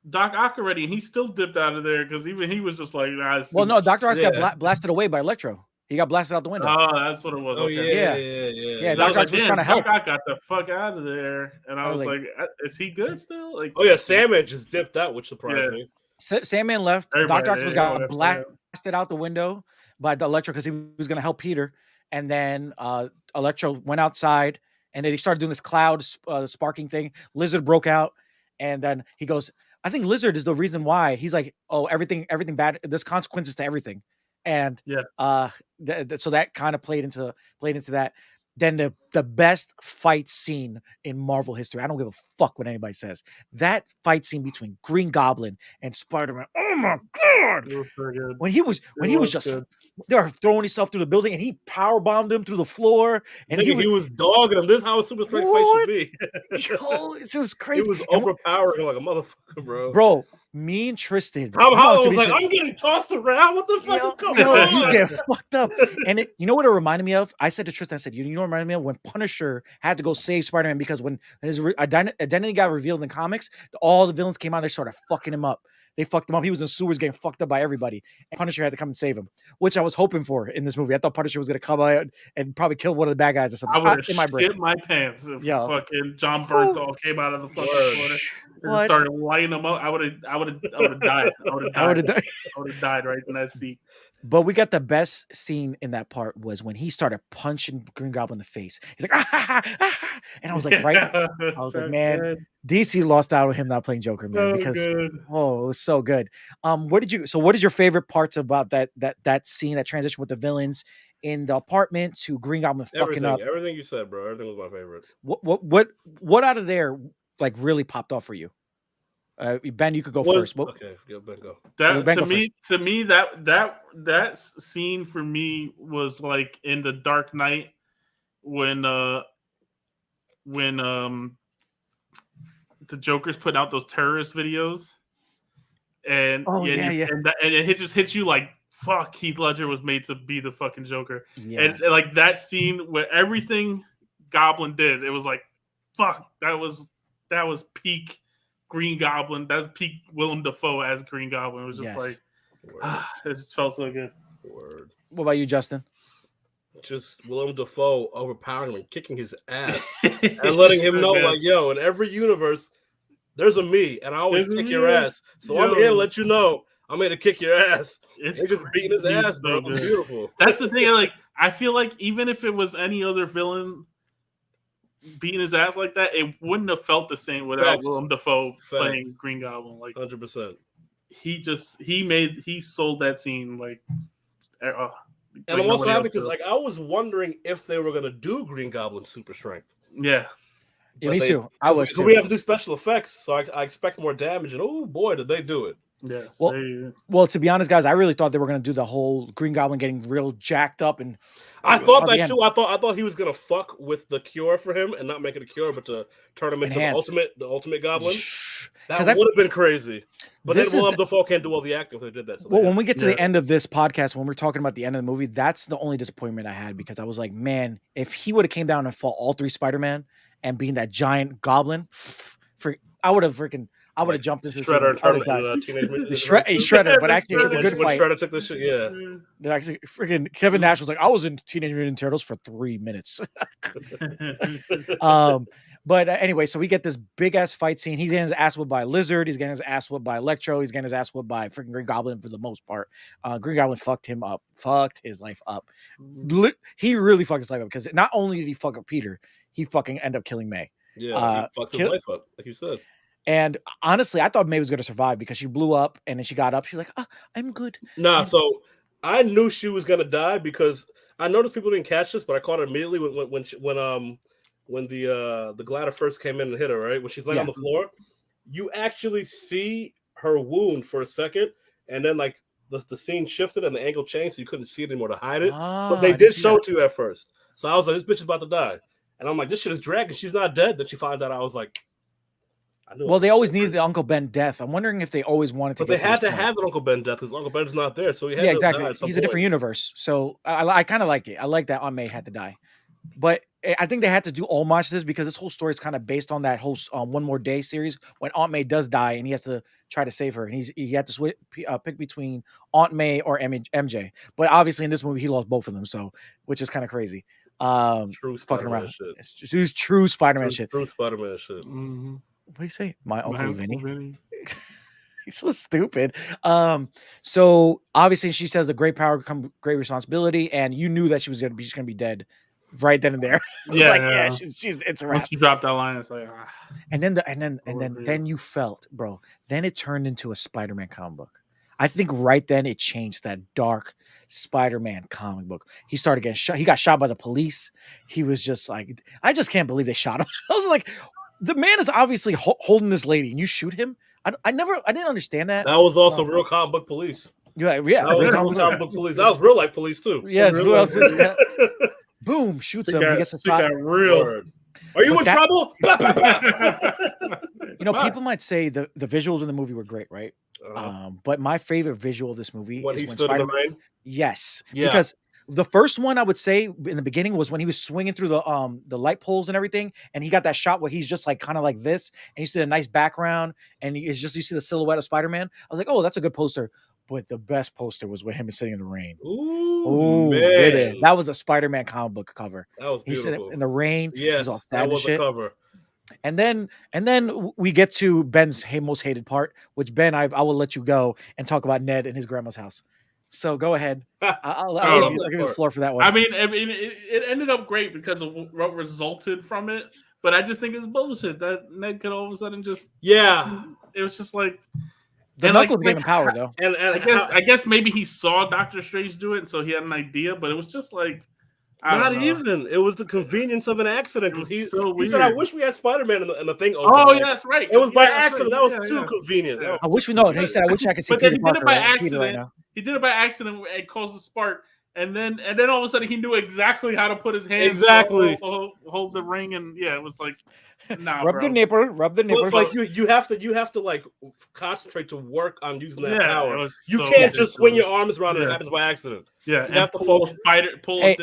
Doc Ock already and he still dipped out of there because even he was just like, nah. Well, no, Dr. Ock got blasted away by Electro. He got blasted out the window. Oh, that's what it was. Oh, okay. Yeah. Dr. Ock was trying to help. Doc Ock got the fuck out of there. And I was like, is he good still? Like, oh, yeah, Sandman just dipped out, which surprised me. Sandman left. Dr. Octopus got blasted out the window by Electro because he was going to help Peter. And then Electro went outside, and then he started doing this cloud sparking thing. Lizard broke out, and then he goes, I think Lizard is the reason why. He's like, oh, everything bad. There's consequences to everything. And so that kind of played into that. than the best fight scene in Marvel history. I don't give a fuck what anybody says. That fight scene between Green Goblin and Spider-Man. Oh my god! It was pretty good. When he was just good. they were throwing himself through the building and he power bombed him through the floor and he was dogging him. This is how a super strength fight should be. It was crazy. It was overpowering like a motherfucker, bro. Bro, me and Tristan. I was like, I'm getting tossed around. What the fuck is going on? You get fucked up. And you know what it reminded me of? I said to Tristan, I said, you know what it reminded me of? When Punisher had to go save Spider-Man because when his identity got revealed in comics, all the villains came out and they started fucking him up. They fucked him up. He was in sewers getting fucked up by everybody. And Punisher had to come and save him, which I was hoping for in this movie. I thought Punisher was going to come out and probably kill one of the bad guys or something. I would have shit my pants if fucking John Bernthal came out of the fucking corner and started lighting them up. I would have died. I would have died right in that seat. But we got the best scene in that part was when he started punching Green Goblin in the face. He's like, and I was like, right? I was like, man, good. DC lost out on him not playing Joker, man, because it was so good. What is your favorite parts about that scene, that transition with the villains in the apartment to Green Goblin fucking up? Everything you said, bro. Everything was my favorite. What out of there like really popped off for you? Ben, you could go first. Okay, Ben, go. To me, that scene for me was like in The Dark Knight when the Joker's putting out those terrorist videos, and and it just hits you like, fuck, Heath Ledger was made to be the fucking Joker. Yes. And like that scene where everything Goblin did, it was like, fuck, that was peak Green Goblin. That's peak Willem Dafoe as Green Goblin. It was just like, it just felt so good. Word. What about you, Justin? Just Willem Dafoe overpowering him and kicking his ass and letting him know, like, yo, in every universe, there's a me, and I always kick your ass. So I'm here to let you know I'm here to kick your ass. They're just beating his ass, bro. It's beautiful. That's the thing. Like, I feel like even if it was any other villain beating his ass like that, it wouldn't have felt the same without Willem Dafoe playing Green Goblin. Like 100%. He sold that scene like. And I'm also happy because like I was wondering if they were gonna do Green Goblin super strength. Yeah. Yeah, me too. I was too. We have to do special effects, so I expect more damage. And oh boy, did they do it! Yes. Well, to be honest, guys, I really thought they were going to do the whole Green Goblin getting real jacked up, and I thought that too. I thought he was going to fuck with the cure for him and not make it a cure, but to turn him into the ultimate Goblin. That would have been crazy. But then Willem Dafoe can't do all the acting if they did that. So when we get to the end of this podcast, when we're talking about the end of the movie, that's the only disappointment I had, because I was like, man, if he would have came down and fought all three Spider-Man and being that giant goblin, I would have jumped into Shredder and turned into Teenage Mutant Ninja Shredder, but actually it was a good fight. Shredder took this shit, yeah. Actually, freaking Kevin Nash was like, I was in Teenage Mutant Ninja Turtles for 3 minutes. But anyway, so we get this big ass fight scene. He's getting his ass whipped by a lizard. He's getting his ass whipped by Electro. He's getting his ass whipped by freaking Green Goblin for the most part. Green Goblin fucked his life up. He really fucked his life up, because not only did he fuck up Peter, he fucking ended up killing May. Yeah, he fucked his life up, like you said. And honestly, I thought May was going to survive, because she blew up and then she got up. She's like, I'm good. Nah, so I knew she was going to die, because I noticed people didn't catch this, but I caught it immediately when the glider first came in and hit her, right? When she's laying on the floor, you actually see her wound for a second, and then like the scene shifted and the angle changed, so you couldn't see it anymore to hide it. But they did show it to you at first. So I was like, this bitch is about to die. And I'm like, this shit is dragging. She's not dead. Then she found out. I was like, I knew. Well, they always needed the Uncle Ben death. I'm wondering if they always wanted to. But they had to have the Uncle Ben death, because Uncle Ben's not there. So he had exactly. He's a different universe. So I kind of like it. I like that Aunt May had to die. But I think they had to do homage to this, because this whole story is kind of based on that whole One More Day series, when Aunt May does die and he has to try to save her, and he had to pick between Aunt May or MJ. But obviously in this movie he lost both of them, so which is kind of crazy. True Spider-Man shit. It's true Spider-Man shit. True Spider-Man shit. Mm-hmm. What do you say? My Uncle Vinny. He's so stupid. So obviously she says the great power comes great responsibility, and you knew that she's gonna be dead right then and there. She's it's a wrap. Once you drop that line, it's like, and then you felt, bro. Then it turned into a Spider-Man comic book. I think right then it changed that dark Spider-Man comic book. He started getting shot. He got shot by the police. He was just like, I just can't believe they shot him. I was like, the man is obviously holding this lady, and you shoot him. I didn't understand that. That was also real comic book police. Yeah, That was real comic book police. That was real life police too. Yeah, yeah. Boom, shoots him. He gets a shot. Real. Word. Are you in trouble? You know, people might say the visuals in the movie were great, right? But my favorite visual of this movie When is he when stood in the rain? Yes. Yeah. Because the first one I would say in the beginning was when he was swinging through the light poles and everything, and he got that shot where he's just like kind of like this, and you see a nice background, and it's just you see the silhouette of Spider-Man. I was like, oh, that's a good poster. But the best poster was with him sitting in the rain. Ooh, man. That was a Spider-Man comic book cover. That was beautiful. He said in the rain. Yes, that was a cover. And then we get to Ben's most hated part, which Ben, I will let you go and talk about Ned and his grandma's house. So go ahead. I'll give you the floor for that one. I mean, it ended up great because of what resulted from it, but I just think it's bullshit that Ned could all of a sudden just it was just like the Knuckles gave him power though, and I guess maybe he saw Doctor Strange do it, and so he had an idea, but it was just like. Not even. It was the convenience of an accident. Because he weird. said, I wish we had Spider-Man in the thing open. Oh, yeah, that's right. It was by accident. That was too convenient. I wish we know it. He said, I wish I could see but then Peter he did it by Parker accident. right now. He did it by accident and caused a spark. And then all of a sudden he knew exactly how to put his hands hold the ring, and it was like rub the nipple. Well, it's like you have to like concentrate to work on using that power. You can't just swing your arms around and it happens by accident. Yeah, you have to pull. Hey,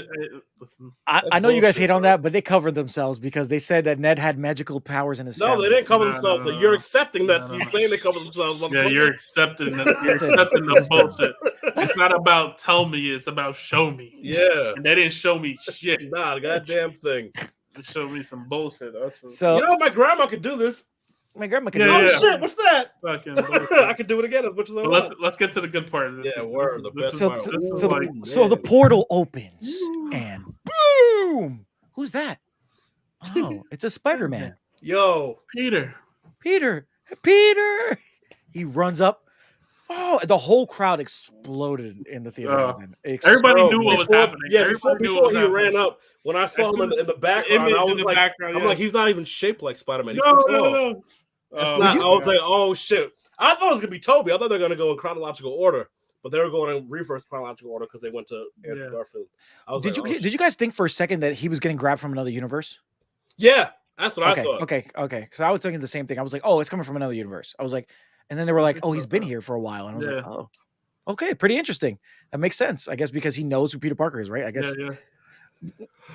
I know you guys hate on that, but they covered themselves because they said that Ned had magical powers in his family. No, they didn't cover themselves. So you're accepting that. So you're saying they covered themselves. Yeah, you're accepting that. You're accepting the bullshit. It's not about tell me, it's about show me. Yeah. And they didn't show me shit. Nah, the goddamn thing. They showed me some bullshit. So my grandma could do this. My grandma could do this. Oh shit, what's that? I could do it again as much as I want. Let's get to the good part of this. Yeah, word. So the portal opens and boom! Who's that? Oh, it's a Spider-Man. Yo, Peter. He runs up. Oh, the whole crowd exploded in the theater. Everybody knew what was happening. Yeah, before he ran up, when I saw him in the background, I was like, I'm like, he's not even shaped like Spider-Man. He's too tall. No. I was like, oh shit. I thought it was gonna be Toby. I thought they were gonna go in chronological order, but they were going in reverse chronological order because they went to Andrew Garfield. Did you guys think for a second that he was getting grabbed from another universe? Yeah, that's what I thought. Okay. So I was thinking the same thing. I was like, oh, it's coming from another universe. I was like, and then they were like, oh, he's been here for a while, and I was like, oh, okay, pretty interesting. That makes sense, I guess, because he knows who Peter Parker is, right? I guess. Yeah.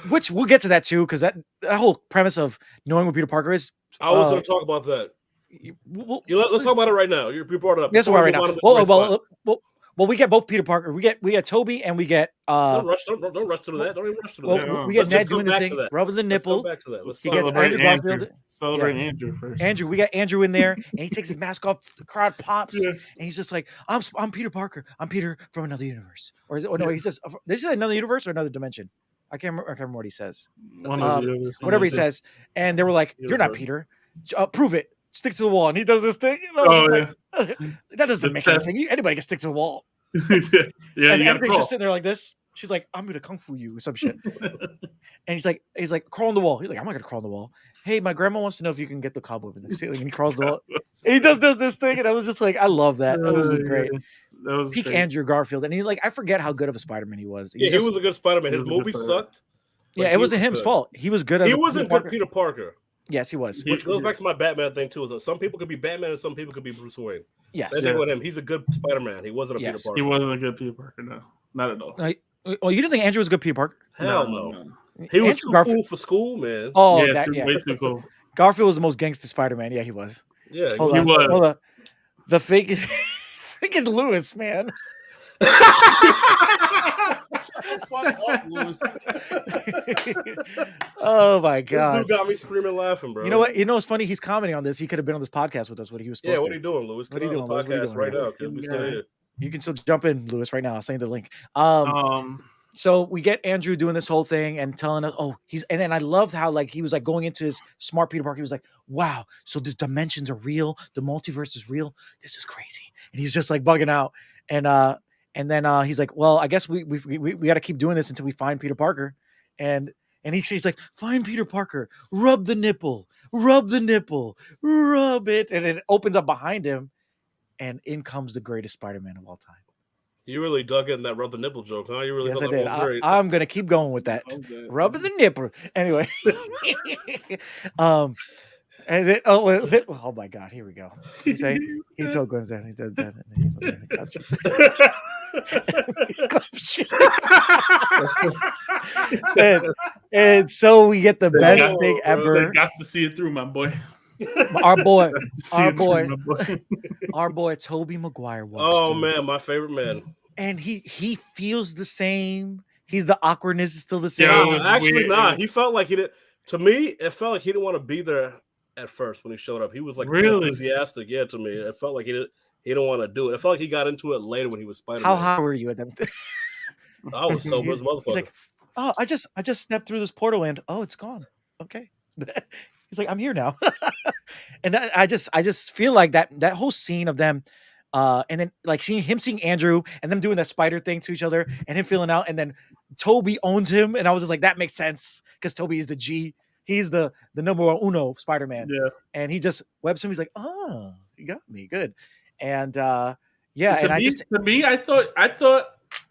Which we'll get to that too, because that whole premise of knowing what Peter Parker is. I was going to talk about that. Let's talk about it right now. You brought it up. That's right now. Well, we get both Peter Parker. We get Toby, and we get. Don't rush to that. Don't even rush to that. We get Ned doing the thing, rubbing the nipple. Let's go back to that. Let's celebrate Andrew Garfield. Celebrate Andrew first. Andrew, we got Andrew in there, and he takes his mask off. The crowd pops, and he's just like, "I'm Peter Parker. I'm Peter from another universe." Or is it? Oh no, he says, "This is another universe or another dimension." I can't remember what he says. Whatever he says, and they were like, "You're not Peter. Prove it. Stick to the wall." And he does this thing. That doesn't make anything. Anybody can stick to the wall. And Andrew's just sitting there like this. She's like, "I'm gonna kung fu you" or some shit. And he's like, "Crawl on the wall." He's like, "I'm not gonna crawl on the wall." "Hey, my grandma wants to know if you can get the cobweb in the ceiling." And he crawls the wall. And he does this thing, and I was just like, I love that. That was just great. That was peak Andrew Garfield, and I forget how good of a Spider-Man he was. He was a good Spider-Man. His movie sucked. Yeah, it wasn't him's fault. He was good. He wasn't good Peter Parker. Yes, he was. Which goes back to my Batman thing too. Is some people could be Batman and some people could be Bruce Wayne. Yes. Same thing with him. He's a good Spider-Man. He wasn't a Peter Parker. He wasn't a good Peter Parker. No, not at all. Oh, you didn't think Andrew was a good Peter Parker? Hell no. He was too cool for school, man. Oh, way too cool. Garfield was the most gangster Spider-Man. Yeah, he was. Yeah, he was. Hold on. The fake is freaking Lewis, man. Oh my god! This dude got me screaming, laughing, bro. You know what? You know what's funny? He's commenting on this. He could have been on this podcast with us. What he was supposed to. What are you doing, Lewis? What are you doing? Podcast right now. You can still jump in, Lewis, right now. I'll send you the link. So we get Andrew doing this whole thing and telling us, and then I loved how he was going into his smart Peter Parker. He was like, wow, so the dimensions are real. The multiverse is real. This is crazy. And he's just bugging out. And then he's like, well, I guess we got to keep doing this until we find Peter Parker. And he's like, find Peter Parker, rub the nipple, rub it. And it opens up behind him, and in comes the greatest Spider-Man of all time. You really dug in that rub the nipple joke, huh? You really Yes, thought I that did. was great. I'm gonna keep going with that. Rub the nipple. Anyway. And then, oh my God, here we go. He told Gwen that he did that. And so we get the best thing ever. Got to see it through, my boy. Our boy Tobey Maguire walks through. Man, my favorite man. And he feels the same. He's the awkwardness is still the same. Yeah, actually, nah. He felt like he did. To me, it felt like he didn't want to be there at first when he showed up. He was like really enthusiastic. Yeah, to me, it felt like he didn't want to do it. It felt like he got into it later when he was Spider-Man. How high were you at that? I was sober as a motherfucker. He's like, oh, I just stepped through this portal and it's gone. Okay. He's like, I'm here now. And I just feel like that whole scene of them, and then like seeing Andrew and them doing that spider thing to each other and him feeling out, and then Toby owns him, and I was just like, that makes sense because Toby is the G. He's the number uno Spider-Man. Yeah. And he just webs him. He's like, oh, you got me. Good. And yeah. To me, I thought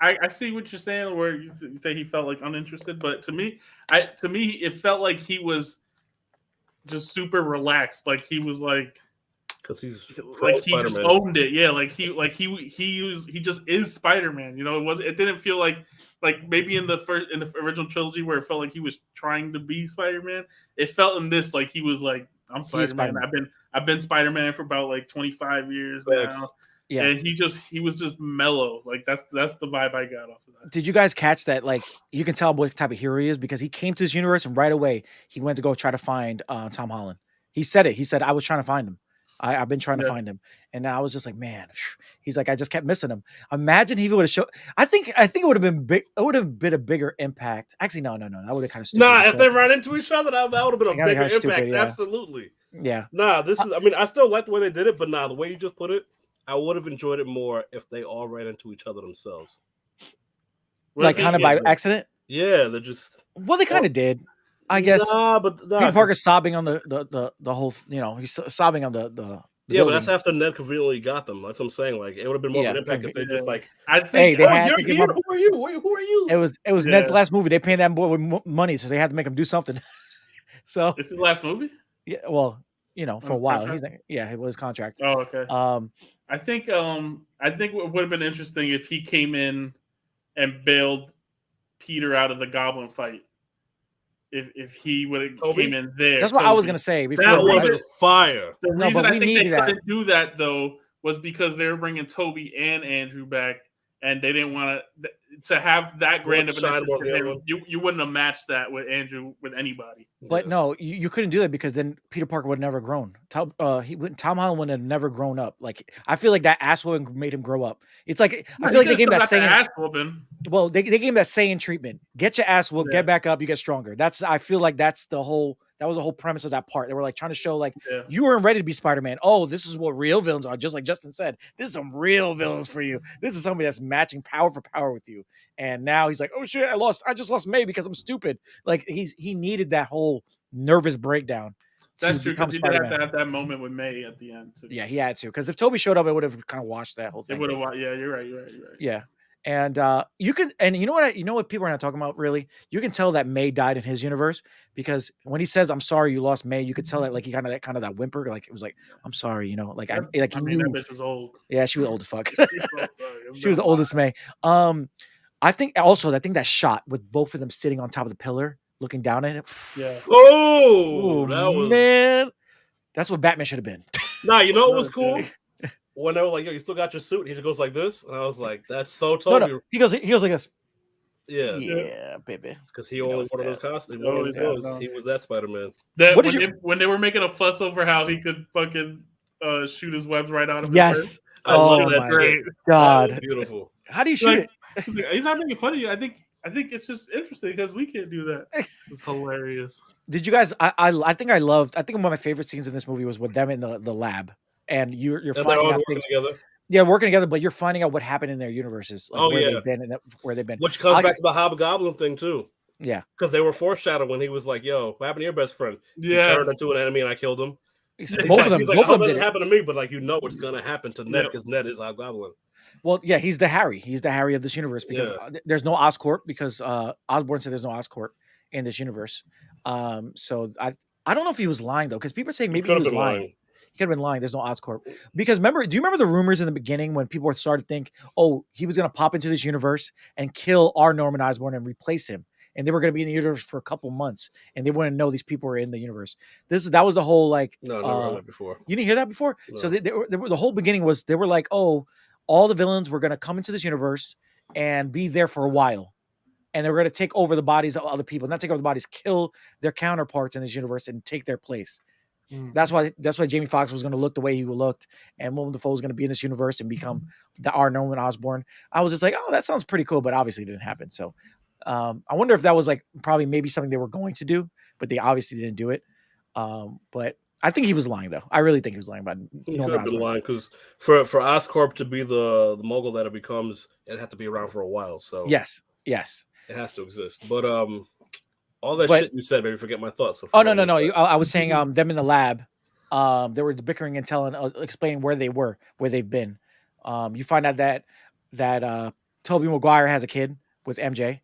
I see what you're saying where you say he felt like uninterested, but to me, it felt like he was just super relaxed. Like he was like, because he's like he Spider-Man. Just owned it. Yeah. Like he just is Spider-Man. You know, it didn't feel like maybe in the original trilogy where it felt like he was trying to be Spider-Man. It felt in this like he was like, I'm Spider-Man. I've been Spider-Man for about like 25 years now. Yeah. And he was just mellow. Like that's the vibe I got off of that. Did you guys catch that? Like you can tell what type of hero he is because he came to this universe and right away he went to go try to find Tom Holland. He said it. He said, I was trying to find him. I've been trying to find him. And I was just like, man, he's like, I just kept missing him. Imagine if he would have showed. I think it would have been big. It would have been a bigger impact. Actually, no. That would have kind of stupid. Nah, if they ran into each other, that would have been a bigger impact. Stupid, yeah. Absolutely. Yeah. Nah, I still like the way they did it, but the way you just put it, I would have enjoyed it more if they all ran into each other themselves. Like kind of by accident? Yeah, they're just. Well, they kind of did. I guess. But Peter Parker's sobbing on the whole. You know, he's sobbing on the yeah, but that's after Ned conveniently got them. That's what I'm saying. Like it would have been more of an impact if they just like. I think. Hey, they had to give up. Who are you? Who are you? It was Ned's last movie. They paid that boy with money, so they had to make him do something. So it's his last movie. Yeah, well, you know, for a while, it was contract. Oh, okay. I think what would have been interesting if he came in and bailed Peter out of the Goblin fight. If he would have came in there, that's what I was gonna say. Before, that was fire. The reason I think they couldn't do that though was because they were bringing Toby and Andrew back, and they didn't want to have that grand of an interest for him. You wouldn't have matched that with Andrew with anybody. But no, you couldn't do that because then Peter Parker would have never grown. Tom Holland would have never grown up. Like I feel like that ass whooping made him grow up. It's like I feel like they gave him that same ass whooping. Well, they gave him that same treatment. Get your ass whooped, get back up, you get stronger. I feel like that was the whole premise of that part. They were like trying to show like you weren't ready to be Spider-Man. Oh, this is what real villains are. Just like Justin said, this is some real villains for you. This is somebody that's matching power for power with you. And now he's like, oh shit, I just lost May because I'm stupid. Like he needed that whole nervous breakdown. That's true, because he did have to have that moment with May at the end too. Yeah, he had to. Because if Toby showed up, it would have kind of washed that whole thing. It would have. Yeah, you're right. Yeah. And you know what people are not talking about really? You can tell that May died in his universe because when he says, I'm sorry you lost May, you could tell that like he kind of that whimper, like it was like, I'm sorry, like I mean, that bitch was old. Yeah, she was old as fuck. She was the oldest May. I think that shot with both of them sitting on top of the pillar looking down at it. Yeah. Oh, that was man. That's what Batman should have been. Nah, you know what was cool? When they were like, yo, you still got your suit? He just goes like this. And I was like, that's so Toby. No. He goes like this. Yeah, baby. Because he only one of those costumes. He was that Spider-Man. When they were making a fuss over how he could fucking shoot his webs right out of his yes. I love that. Great. God. Beautiful. How do you shoot it? He's not making fun of you. I think it's just interesting because we can't do that. It's hilarious. Did you guys? I think one of my favorite scenes in this movie was with them in the lab. And you're finding out things together. Yeah, working together, but you're finding out what happened in their universes, like where yeah. they've been and where they've been. Which comes back to the Hobgoblin thing too. Yeah, because they were foreshadowed when he was like, "Yo, what happened to your best friend? Yeah. He turned into an enemy and I killed him." both of them. He's like, Both "I of hope them it did doesn't it. happen to me," but like, you know what's gonna happen to Ned Yep. because Ned is Hobgoblin. Well, yeah, he's the Harry. He's the Harry of this universe because there's no Oscorp because Osborn said there's no Oscorp in this universe. So I don't know if he was lying though, because people are saying maybe he was lying. He could have been lying. There's no Oscorp. Because do you remember the rumors in the beginning when people were starting to think, oh, he was going to pop into this universe and kill our Norman Osborn and replace him? And they were going to be in the universe for a couple months and they wouldn't know these people were in the universe. That was the whole like. No, never heard that before. You didn't hear that before? No. So the whole beginning was they were like, oh, all the villains were going to come into this universe and be there for a while. And they were going to take over the bodies of other people, not take over the bodies, kill their counterparts in this universe and take their place. That's why Jamie Foxx was going to look the way he looked, and Willem Dafoe was going to be in this universe and become our Norman Osborn. I was just like, oh, that sounds pretty cool, but obviously it didn't happen. So I wonder if that was like probably maybe something they were going to do, but they obviously didn't do it. But I think he was lying, though. I really think he was lying about He could have been lying because for Oscorp to be the mogul that it becomes, it had to be around for a while. So yes, it has to exist. But all that shit you said made me forget my thoughts. So no. I was saying them in the lab. They were bickering and explaining where they've been. You find out that Tobey Maguire has a kid with MJ.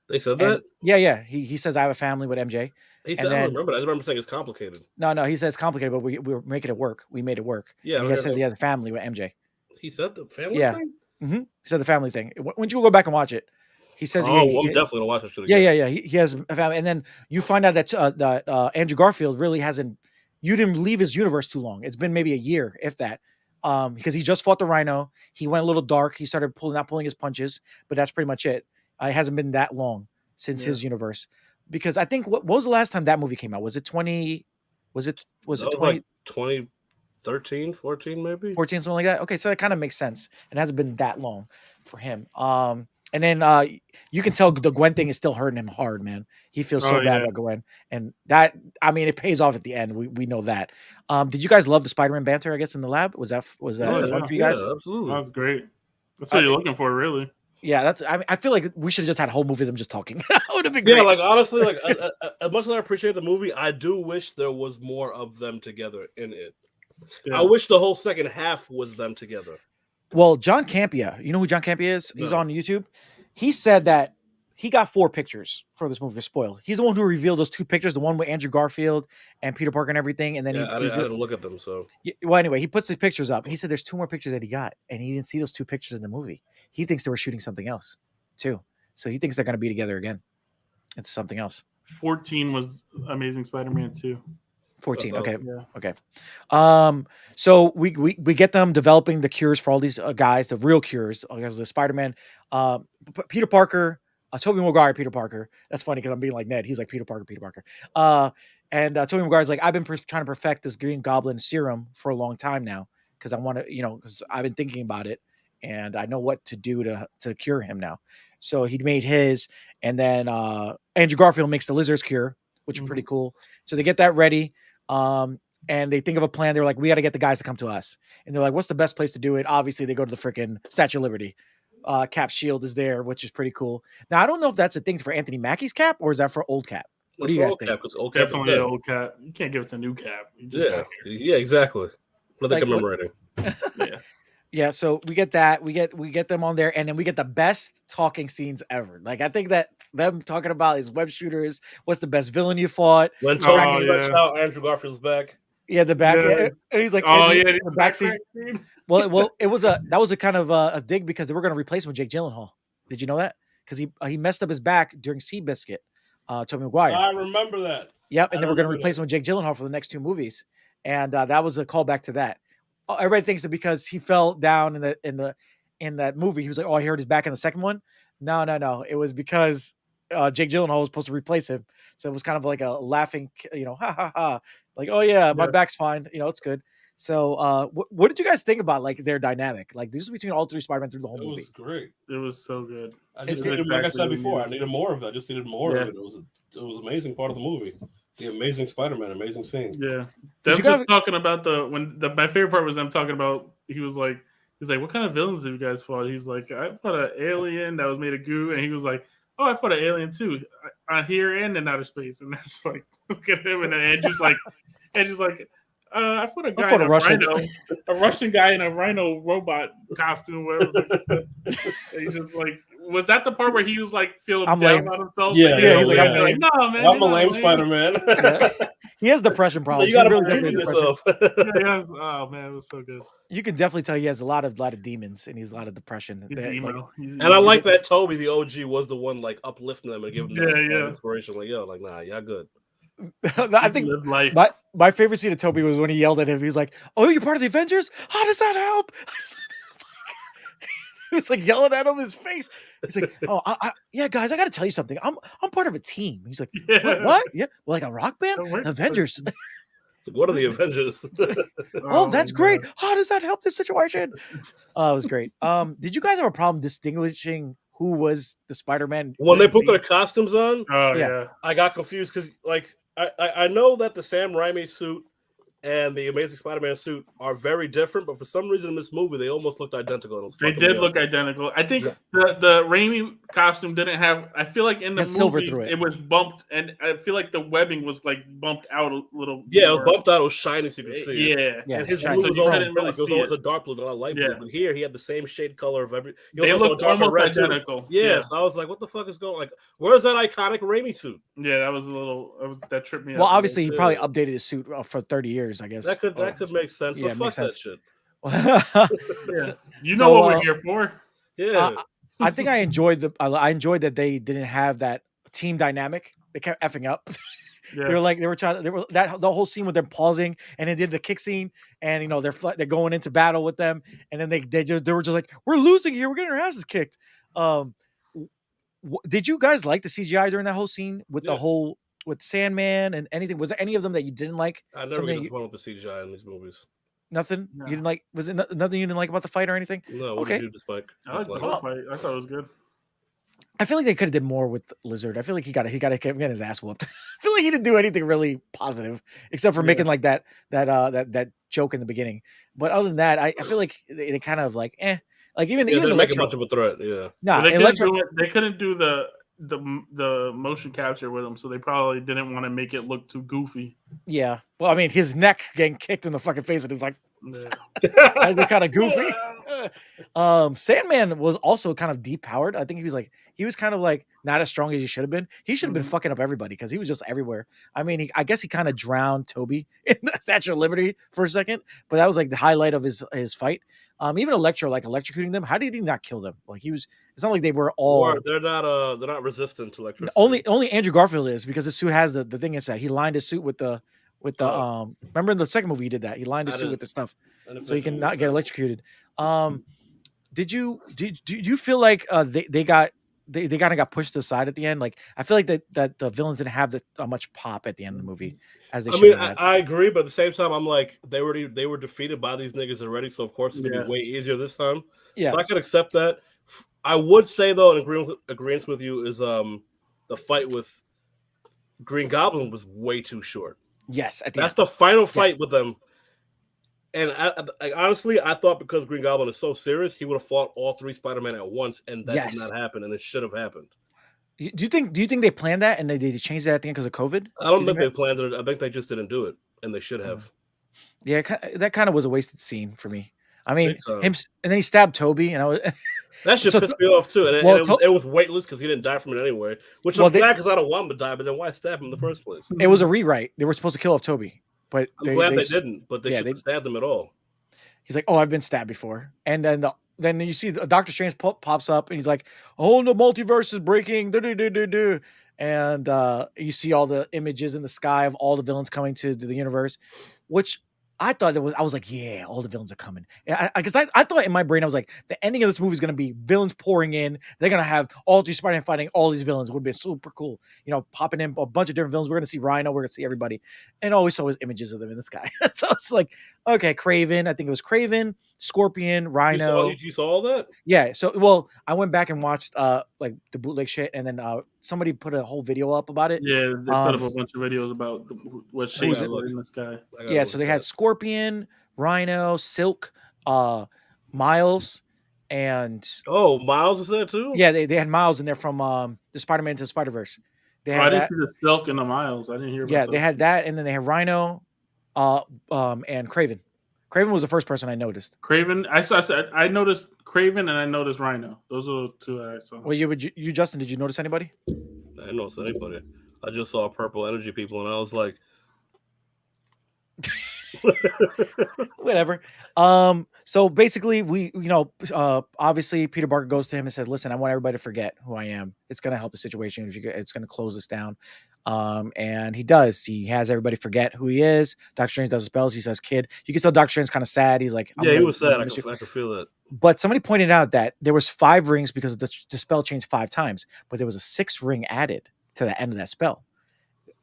They said that? Yeah. He says I have a family with MJ. He said, I don't remember that. I remember saying it's complicated. No, he says it's complicated, but we were making it work. We made it work. Yeah. He says he has a family with MJ. He said the family thing? Mm-hmm. He said the family thing. When'd you go back and watch it? He says, I'm definitely gonna watch it again. Yeah. He has a family, and then you find out that Andrew Garfield really hasn't. You didn't leave his universe too long. It's been maybe a year, if that, because he just fought the Rhino. He went a little dark. He started not pulling his punches, but that's pretty much it. It hasn't been that long since his universe, because I think what was the last time that movie came out? Was it 20? Was it 20? Like 2013, 14, maybe 14, something like that. Okay, so that kind of makes sense. It hasn't been that long for him. And then you can tell the Gwen thing is still hurting him hard, man. He feels so bad about Gwen, and that it pays off at the end. We know that. Did you guys love the Spider-Man banter? I guess in the lab was that fun for you guys? Yeah, absolutely. That was great. That's what you're looking for, really. Yeah, I feel like we should have just had a whole movie of them just talking. That would have been great. Yeah, like honestly, like as much as I appreciate the movie, I do wish there was more of them together in it. Yeah. I wish the whole second half was them together. Well, John Campea, you know who John Campea is? He's on YouTube. He said that he got 4 pictures for this movie to spoil. He's the one who revealed those 2 pictures, the one with Andrew Garfield and Peter Parker and everything. And then I didn't look at them. So well, anyway, he puts the pictures up. He said there's 2 more pictures that he got, and he didn't see those 2 pictures in the movie. He thinks they were shooting something else too. So he thinks they're going to be together again. It's something else. 14 was Amazing Spider-Man 2. 14. Okay. Yeah. Okay. So we get them developing the cures for all these guys, the real cures. The Spider-Man, Peter Parker, Tobey Maguire, Peter Parker. That's funny because I'm being like Ned. He's like Peter Parker. And Tobey Maguire's like, I've been trying to perfect this Green Goblin serum for a long time now because I want to, because I've been thinking about it and I know what to do to cure him now. So he made his, and then Andrew Garfield makes the Lizard's cure, which is pretty cool. So they get that ready. And they think of a plan. They're like, we got to get the guys to come to us. And they're like, what's the best place to do it? Obviously, they go to the freaking Statue of Liberty. Cap's shield is there, which is pretty cool. Now, I don't know if that's a thing for Anthony Mackie's Cap or is that for old Cap? What do you guys think? Old Cap definitely an old Cap. You can't give it to new Cap. Yeah, exactly. What are they commemorating? Yeah, so we get that. We get them on there, and then we get the best talking scenes ever. Like, I think that them talking about his web shooters, what's the best villain you fought? When Tony stretched out Andrew Garfield's back. Yeah, the back. Yeah. And he's like, the back scene. Well, that was a kind of a dig because they were going to replace him with Jake Gyllenhaal. Did you know that? Because he messed up his back during Seabiscuit, Tobey Maguire. I remember that. Yep, and they were going to replace him with Jake Gyllenhaal for the next 2 movies, and that was a callback to that. Everybody thinks that because he fell down in that movie, he was like, "Oh, I heard his back in the second one." No. It was because Jake Gyllenhaal was supposed to replace him, so it was kind of like a laughing, ha ha ha, like, "Oh yeah, my back's fine, it's good." So, what did you guys think about like their dynamic? Like this is between all 3 Spider-Man through the whole movie. It was great. It was so good. I just needed, like I said before, I needed more of it. I just needed more of it. It was an amazing part of the movie. The Amazing Spider-Man, amazing scene. Yeah, them just talking about my favorite part was them talking about. He's like, what kind of villains have you guys fought? He's like, I fought an alien that was made of goo, and he was like, oh, I fought an alien too, here and in outer space, and that's like, look at him, and then Andrew's like, I fought a guy in a Russian guy in a rhino robot costume, whatever. He's just like, was that the part where he was like feeling down on himself? Yeah, he's like, no, man, I'm a lame Spider-Man. He has depression problems. So you gotta believe in yourself. Oh man, it was so good. You can definitely tell he has a lot of demons and he's a lot of depression. He's emo. And I like that Toby, the OG, was the one like uplifting them and giving them inspiration. Like, yo, like, nah, y'all good. I think my favorite scene of Toby was when he yelled at him. He's like, "Oh, you're part of the Avengers? How does that help?" He was like yelling at him in his face. He's like, "Oh, yeah, guys, I got to tell you something. I'm part of a team." He's like, "What? Yeah, well, like a rock band? Avengers." What are the Avengers? Oh, that's great. How does that help this situation? Oh, it was great. Did you guys have a problem distinguishing who was the Spider-Man when they put their costumes on? Oh yeah, I got confused because like I know that the Sam Raimi suit and the Amazing Spider-Man suit are very different, but for some reason in this movie they almost looked identical. They did look identical. I think the Raimi costume didn't have. I feel like in the movies it was bumped, and I feel like the webbing was like bumped out a little. Yeah, it was bumped out. It was shiny, so you could see. Yeah, and his blue was always a dark blue, not a light blue. But here he had the same shade color of every. They looked almost identical. Yeah, so I was like, what the fuck is going? Like, where's that iconic Raimi suit? Yeah, that was a little. That tripped me out. Well, obviously he probably updated his suit for 30 years. I guess that could make sense. But fuck that shit. You know what we're here for. Yeah, I think I enjoyed that they didn't have that team dynamic. They kept effing up. Yeah. The whole scene with them pausing, and they did the kick scene, and you know they're going into battle with them, and then they were just like, we're losing here, we're getting our asses kicked. Did you guys like the CGI during that whole scene with with Sandman and anything? Was there any of them that you didn't like? I never get disappointed with the CGI in these movies. Nothing? No. You didn't like? Was it nothing you didn't like about the fight or anything? No. What did you dislike? I liked the whole fight. I thought it was good. I feel like they could have did more with Lizard. I feel like he got to get his ass whooped. I feel like he didn't do anything really positive except for making like that joke in the beginning. But other than that, I feel like they kind of like like even didn't make much of a threat. Yeah, no, they couldn't do the motion capture with him, so they probably didn't want to make it look too goofy. Yeah, well, I mean, his neck getting kicked in the fucking face, and it was like kind of goofy. Sandman was also kind of depowered. I think he was kind of like not as strong as he should have been. He should have been fucking up everybody because he was just everywhere. I mean, I guess he kind of drowned Toby in the Statue of Liberty for a second, but that was like the highlight of his fight. Even Electro, like electrocuting them. How did he not kill them? Like he was. It's not like they were all. Or they're not resistant to electricity. Only Andrew Garfield is, because the suit has the thing inside. He lined his suit with the remember in the second movie he did that. He lined his suit with the stuff so he can not get electrocuted. Do you feel like they kind of got pushed to the side at the end? Like I feel like that the villains didn't have much pop at the end of the movie as they should have. I agree, but at the same time, I'm like they were defeated by these niggas already, so of course it's gonna be way easier this time. Yeah, so I can accept that. I would say though, in agreement with you, is the fight with Green Goblin was way too short. Yes, that's the final fight with them. And honestly, I thought because Green Goblin is so serious, he would have fought all three Spider-Man at once, and that did not happen, and it should have happened. Do you think they planned that and they changed that at the end because of COVID? I don't think they planned it. I think they just didn't do it, and they should have. Yeah, that kind of was a wasted scene for me. I mean, him, and then he stabbed Toby, and I was. That shit pissed me off too, and it was weightless because he didn't die from it anyway. Which I'm glad, because I don't want him to die, but then why stab him in the first place? It was a rewrite. They were supposed to kill off Toby, but I'm glad they didn't. But they shouldn't have stabbed him at all. He's like, "Oh, I've been stabbed before," and then you see Doctor Strange pops up, and he's like, "Oh, the multiverse is breaking!" And you see all the images in the sky of all the villains coming to the universe, which. I was like, yeah, all the villains are coming. Because I thought in my brain, I was like, the ending of this movie is going to be villains pouring in. They're going to have all three Spider-Man fighting all these villains. It would be super cool. You know, popping in a bunch of different villains. We're going to see Rhino. We're going to see everybody. And all we saw was images of them in the sky. So it's like, okay, Kraven. I think it was Kraven. Scorpion, Rhino. You saw all that? Yeah. So, well, I went back and watched like the bootleg shit, and then somebody put a whole video up about it. Yeah, they put up a bunch of videos about what shapes were in the sky. Yeah. So they had Scorpion, Rhino, Silk, Miles, and Miles was there too. Yeah, they had Miles in there from the Spider-Man to the Spider-Verse. They had I didn't see the Silk and the Miles. I didn't hear about Yeah, those. they had that, and then they had Rhino, and Craven. Craven was the first person I noticed. Craven, I noticed Craven and I noticed Rhino. Those are the two I saw. Well, you Justin, did you notice anybody? I didn't notice anybody. I just saw purple energy people, and I was like, whatever. So basically, we, obviously Peter Parker goes to him and says, "Listen, I want everybody to forget who I am. It's going to help the situation. It's going to close this down." And he does. He has everybody forget who he is. Doctor Strange does the spells. He says, "Kid." You can tell Doctor Strange's kind of sad. He's like, "Yeah, he was sad. I could feel that." But somebody pointed out that there was 5 rings because the spell changed 5 times, but there was a 6th ring added to the end of that spell.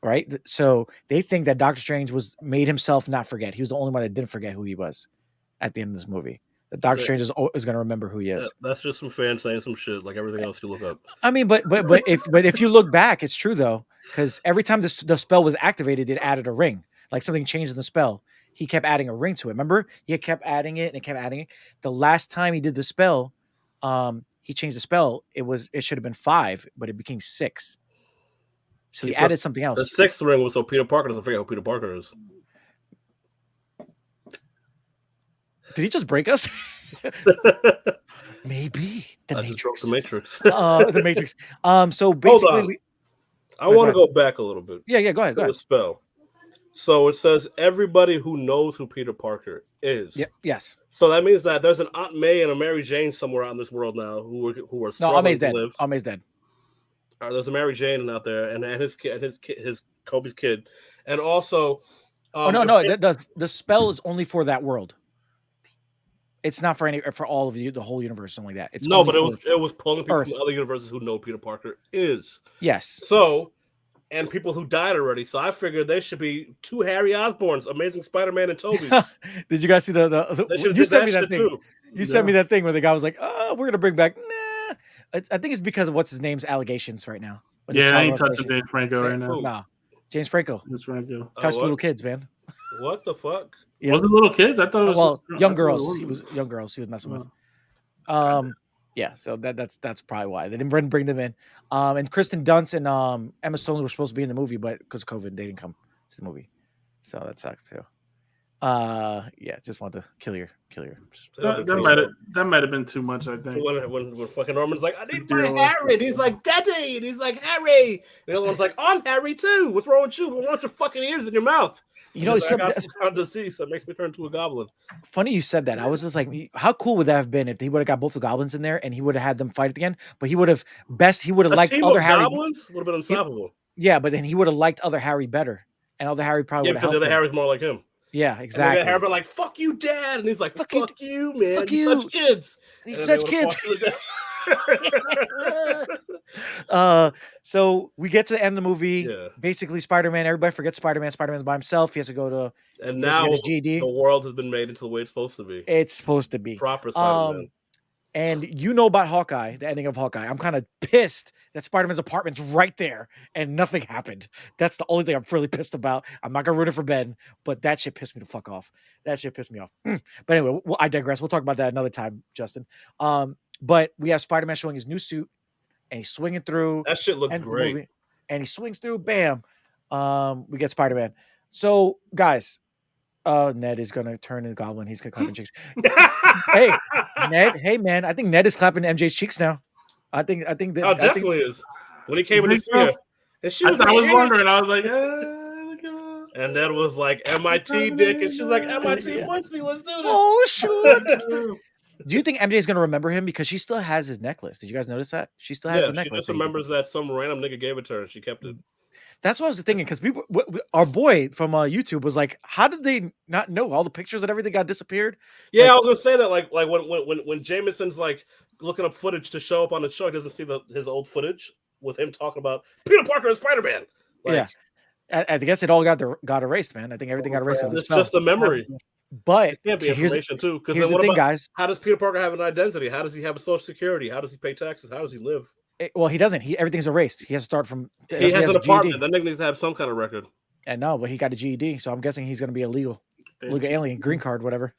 Right, so they think that Doctor Strange made himself not forget. He was the only one that didn't forget who he was at the end of this movie. That Doctor Strange is going to remember who he is. That's just some fans saying some shit like everything else you look up. I mean, but if you look back, it's true though, because every time the spell was activated, it added a ring. Like something changed in the spell, he kept adding a ring to it. Remember, he kept adding it and kept adding it. The last time he did the spell, he changed the spell. It should have been 5, but it became 6. So he added something else. The 6th ring was so Peter Parker doesn't forget who Peter Parker is. Did he just break us? Maybe the Matrix. The Matrix. The Matrix. So basically, I want to go back a little bit. Yeah. Go ahead. The spell. So it says everybody who knows who Peter Parker is. Yep. Yes. So that means that there's an Aunt May and a Mary Jane somewhere out in this world now who are struggling to live. Aunt May's dead. There's a Mary Jane out there, and his Kobe's kid, and also. The spell is only for that world. It's not for all of you, the whole universe, something like that. It's it was pulling people from other universes who know Peter Parker is. Yes. So, and people who died already. So I figured there should be 2 Harry Osborns, Amazing Spider-Man and Toby. Did you guys see you sent me that thing? Too. You sent me that thing where the guy was like, "Oh, we're gonna bring back." Nah. I think it's because of what's his name's allegations right now. Yeah, I ain't touching James Franco right now. Nah, James Franco. Touch little kids, man. What the fuck? Yeah. Was it little kids? I thought it was young girls. He was young girls. He was messing with. Yeah. So that's probably why they didn't bring them in. And Kristen Dunst and Emma Stone were supposed to be in the movie, but because of COVID, they didn't come to the movie. So that sucks too. Yeah, just want to kill your. That might have been too much. I think. So when fucking Norman's like, "I need my Harry," and he's like, "Daddy," and he's like, "Harry." And the other one's like, "I'm Harry too. What's wrong with you? We want your fucking ears in your mouth." You know, I got some disease that makes me turn into a goblin. Funny you said that. I was just like, how cool would that have been if he would have got both the goblins in there and he would have had them fight at the end? But he would have liked other Harry. Goblins would have been unstoppable. Yeah, but then he would have liked other Harry better, and other Harry probably would have helped. Because the other Harry's more like him. Yeah, exactly. And Harry be like, "Fuck you, Dad," and he's like, "Fuck you, man. Fuck you touch kids. You touch kids." So we get to the end of the movie. Yeah. Basically, Spider-Man. Everybody forgets Spider-Man. Spider-Man's by himself. He has to go to. And now the world has been made into the way it's supposed to be. It's supposed to be proper Spider-Man. And you know about Hawkeye, the ending of Hawkeye. I'm kind of pissed that Spider-Man's apartment's right there and nothing happened. That's the only thing I'm really pissed about. I'm not gonna ruin it for Ben, but that shit pissed me the fuck off. That shit pissed me off. But anyway, I digress. We'll talk about that another time, Justin. But we have Spider-Man showing his new suit, and he's swinging through. That shit looks great. And he swings through. Bam. We get Spider-Man. So, guys, Ned is gonna turn into Goblin. He's gonna clap in cheeks. Hey, Ned. Hey, man. I think Ned is clapping MJ's cheeks now. I think that. Definitely is. When he came in the theater, and she was. I was wondering. I was like, and Ned was like, "MIT dick," and she's like, "MIT pussy. Let's do this." Oh shit. Do you think MJ is gonna remember him because she still has his necklace? Did you guys notice that she still has the necklace? She just remembers that some random nigga gave it to her, and she kept it. That's what I was thinking because people, our boy from YouTube was like, "How did they not know all the pictures and everything got disappeared?" Yeah, I was gonna say that. Like when Jameson's like looking up footage to show up on the show, he doesn't see his old footage with him talking about Peter Parker and Spider-Man. Yeah, I guess it all got erased, man. I think everything got erased. It's just a memory. But It can't be information too. Because here's then the thing, guys. How does Peter Parker have an identity? How does he have a social security? How does he pay taxes? How does he live? Well, he doesn't. Everything's erased. He has to start from. He has an apartment. GED. That nigga needs to have some kind of record. And no, but he got a GED, so I'm guessing he's going to be illegal alien, green card, whatever.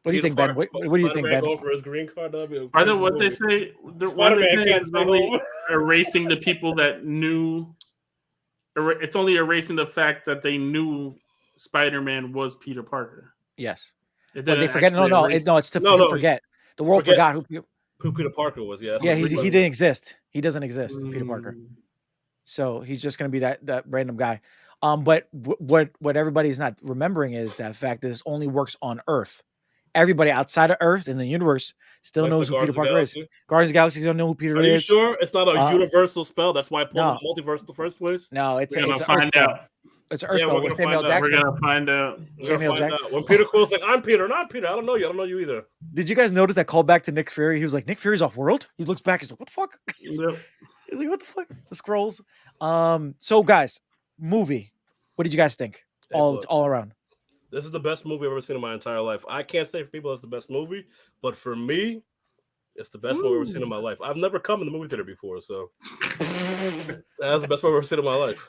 What do you think, Ben? What do you think, Ben? Going for his green card. I know what they say. What they say is only erasing the people that knew. It's only erasing the fact that they knew Spider-Man was Peter Parker. Yes. But they forget. It's to forget. The world forgot who Peter Parker was. Yeah. Yeah. He didn't exist. He doesn't exist. Peter Parker. So he's just going to be that random guy. But what everybody's not remembering is that fact that this only works on Earth. Everybody outside of Earth in the universe still knows who Peter Parker is. Guardians of the Galaxy don't know who Peter is. Are you sure it's not a universal spell? That's why I pulled the multiverse in the first place. No, it's an Earth find out. It's an Earth spell with Samuel Jackson. We're gonna find out. When Peter Quill's like, "I'm Peter, not Peter. I don't know you. I don't know you either." Did you guys notice that callback to Nick Fury? He was like, "Nick Fury's off world." He looks back. He's like, "What the fuck?" Yep. He's like, "What the fuck?" The scrolls. So guys, movie. What did you guys think? All around. This is the best movie I've ever seen in my entire life. I can't say for people it's the best movie, but for me, it's the best movie I've ever seen in my life. I've never come in the movie theater before, so that's the best movie I've ever seen in my life.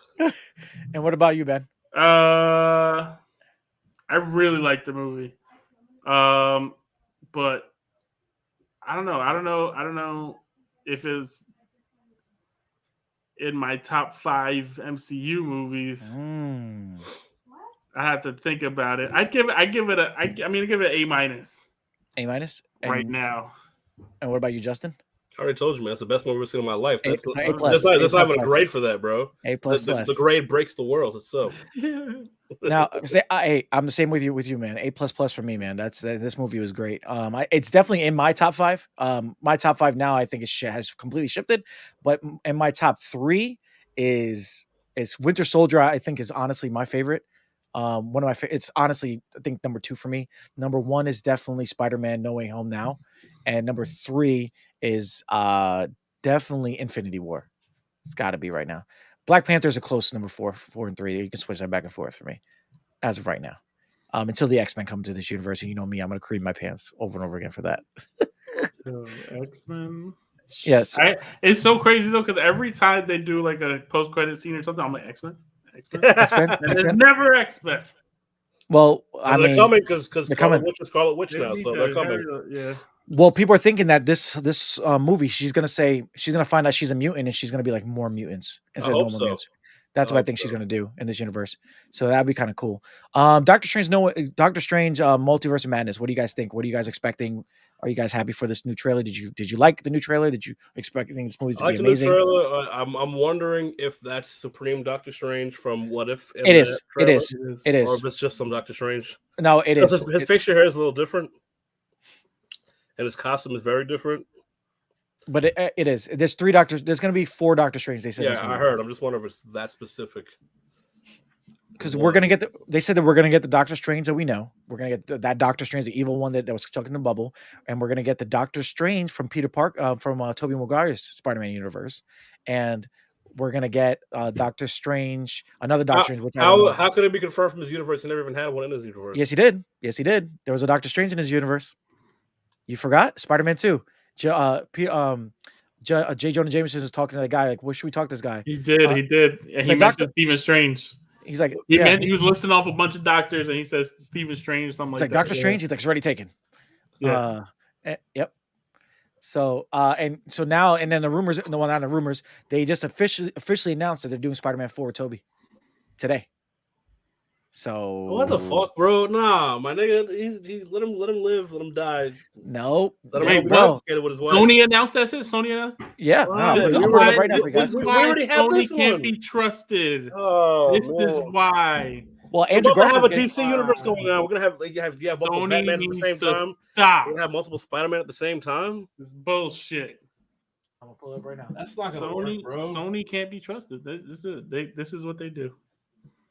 And what about you, Ben? I really like the movie, but I don't know if it's in my top 5 MCU movies. I have to think about it. I give it an A-. A- right now. And what about you, Justin? I already told you, man. It's the best movie I've ever seen in my life. That's not even a grade for that, bro. A++. The grade breaks the world itself. Now, I'm the same with you, man. A++ for me, man. This movie was great. It's definitely in my top 5. My top 5 now, I think has completely shifted. But in my top 3 is Winter Soldier. I think is honestly my favorite. One of my it's honestly I think number 2 for me. Number 1 is definitely Spider-Man No Way Home now, and number 3 is definitely Infinity War. It's got to be right now. Black Panther's a close number 4 and 3. You can switch that back and forth for me as of right now. Until the X-Men come to this universe, and you know me, I'm gonna cream my pants over and over again for that. X-Men. Yes, it's so crazy though because every time they do like a post-credit scene or something, I'm like X-Men. And there's never X-Men. Well, they're coming because Scarlet Witch now, so they're coming. Yeah. Well, people are thinking that this movie, she's gonna find out she's a mutant, and she's gonna be like more mutants instead of normal mutants. That's what I think she's gonna do in this universe. So that'd be kind of cool. Doctor Strange, Multiverse of Madness. What do you guys think? What are you guys expecting? Are you guys happy for this new trailer? Did you like the new trailer? Did you expect this movie to be amazing? The trailer. I'm wondering if that's Supreme Doctor Strange from What If. It is. Or if it's just some Doctor Strange. No, it is. His facial hair is a little different, and his costume is very different. But it is. There's 3 doctors. There's going to be 4 Doctor Strange. They said. Yeah, I heard. I'm just wondering if it's that specific. Because we're gonna get they said that we're gonna get the Doctor Strange that we know. We're gonna get that Doctor Strange, the evil one that was stuck in the bubble, and we're gonna get the Doctor Strange from Peter Parker, from Tobey Maguire's Spider-Man universe, and we're gonna get Doctor Strange, another Doctor Strange. How could it be confirmed from his universe? He never even had one in his universe. Yes, he did. There was a Doctor Strange in his universe. You forgot? Spider-Man 2. J. Jonah Jameson is talking to the guy like, "What should we talk to this guy?" He did. And he mentioned Stephen Strange. He's like, he was listing off a bunch of doctors, and he says Stephen Strange or something like that. Doctor Strange. He's like, it's already taken. Yeah. Yep. So now, and then the rumors, not the rumors, they just officially announced that they're doing Spider-Man 4 with Tobey today. So what the fuck, bro? Nah, my nigga, he's let him live, let him die. No, Sony announced that shit. Sony announced. Yeah, this is why Sony can't be trusted. This is why. Well, Andrew Garfield have a DC universe going on. We're gonna have multiple Batman at the same time. Stop. We're gonna have multiple Spider-Man at the same time. This is bullshit. I'm gonna pull it up right now. That's not gonna work, bro. Sony can't be trusted. This is what they do.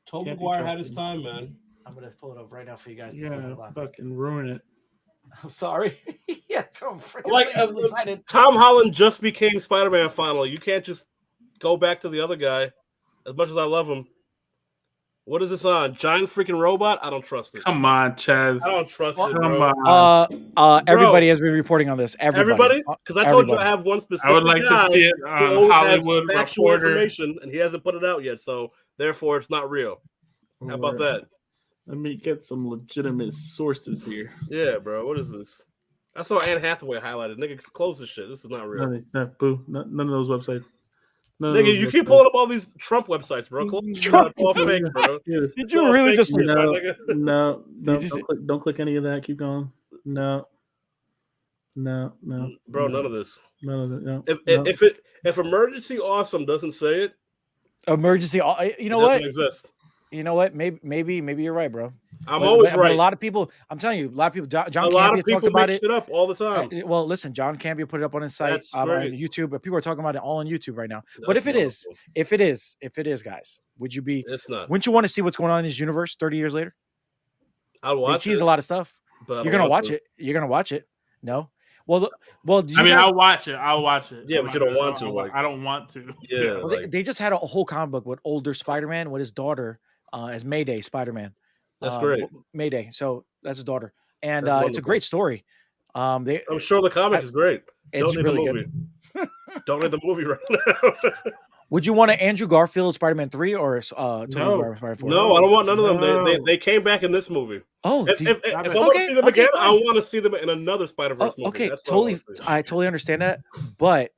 Tobey Maguire had his time, man. I'm gonna pull it up right now for you guys. Yeah, fucking ruin it. I'm sorry. Yeah, I'm excited. Tom Holland just became Spider-Man finally. You can't just go back to the other guy. As much as I love him, What is this on? Giant freaking robot? I don't trust it. Come on, Chaz. I don't trust it, Come bro. on. Everybody has been reporting on this. Everybody? Because I told you I have one specific I would like guy to see it who on always Hollywood has factual Reporter. information, and he hasn't put it out yet, so therefore it's not real. How about that? Let me get some legitimate sources here. Yeah, bro. What is this? I saw Anne Hathaway highlighted. Nigga, close this shit. This is not real. Boo. None of those websites. Nigga, you keep pulling up all these Trump websites, bro. Trump all fakes, bro. Did you really just No, don't click any of that. Keep going. No. Bro, no. None of this. None of it. No. If Emergency Awesome doesn't say it, emergency. You know what? Exist. You know what? Maybe you're right, bro. I'm always right. A lot of people. I'm telling you, a lot of people. John Campia talked about make shit up all the time. Well, listen, John Campia put it up on his site on YouTube, but people are talking about it all on YouTube right now. But if it is, guys, would you be? It's not. Wouldn't you want to see what's going on in his universe 30 years later? I'll watch. They tease a lot of stuff. But you're gonna watch it. You're gonna watch it. No. Well. I'll watch it. I'll watch it. Yeah, but you don't want to. I don't want to. Yeah. Well, they just had a whole comic book with older Spider-Man with his daughter as Mayday Spider-Man. That's great. Mayday. So that's his daughter, and it's a great story. I'm sure the comic is great. It's don't really need the movie. Don't need the movie right now. Would you want an Andrew Garfield Spider-Man 3 or Tobey Maguire Spider-Man 4? No, I don't want none of them. They came back in this movie. Oh, if I want to see them again, I want to see them in another Spider-Verse movie. Okay, That's I totally understand that, but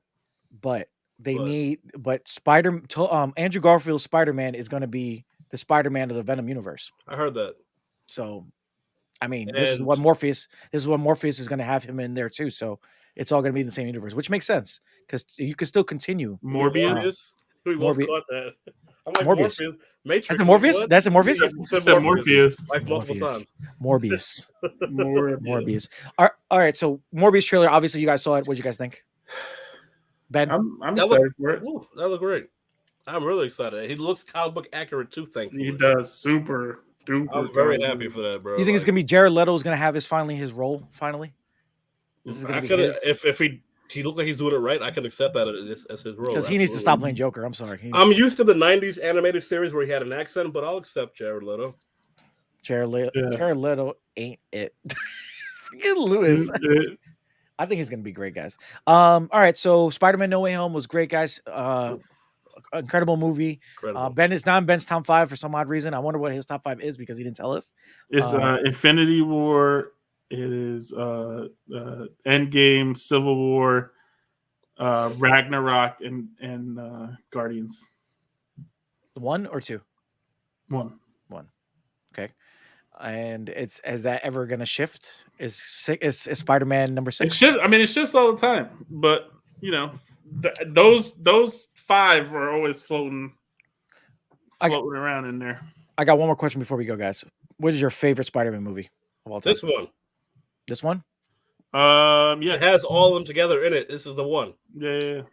Andrew Garfield's Spider-Man is going to be the Spider-Man of the Venom universe. I heard that. So, I mean, this is what Morpheus is going to have him in there too. So it's all going to be in the same universe, which makes sense because you can still continue. Morbius. Morbius. Caught that. I'm like Morbius. Matrix. That's a Morpheus. That's a Morpheus. Morpheus. Like multiple times. Morbius. Morbius. All right. So Morbius trailer. Obviously, you guys saw it. What did you guys think? Ben, I'm excited for it. Ooh, that looked great. I'm really excited. He looks comic book accurate too. Thankfully, he does. Super duper. I'm very happy for that, bro. You think it's gonna be Jared Leto is gonna have his role finally? This is if he looks like he's doing it right, I can accept that as his role. Because he needs to stop playing Joker. I'm sorry. I'm used to the '90s animated series where he had an accent, but I'll accept Jared Leto. Jared Leto ain't it. Forget Lewis. I think he's gonna be great, guys. All right, so Spider-Man: No Way Home was great, guys. Incredible movie. Ben is not in Ben's top 5 for some odd reason. I wonder what his top 5 is because he didn't tell us. It's Infinity War. It is Endgame, Civil War, Ragnarok, and Guardians. 1 or 2? 1. Okay. And is that ever going to shift? Is Spider-Man number 6? It shifts all the time, but those 5 are always floating around in there. I got one more question before we go, guys. What is your favorite Spider-Man movie of all time? This one. Yeah, it has all of them together in it. This is the one. Yeah.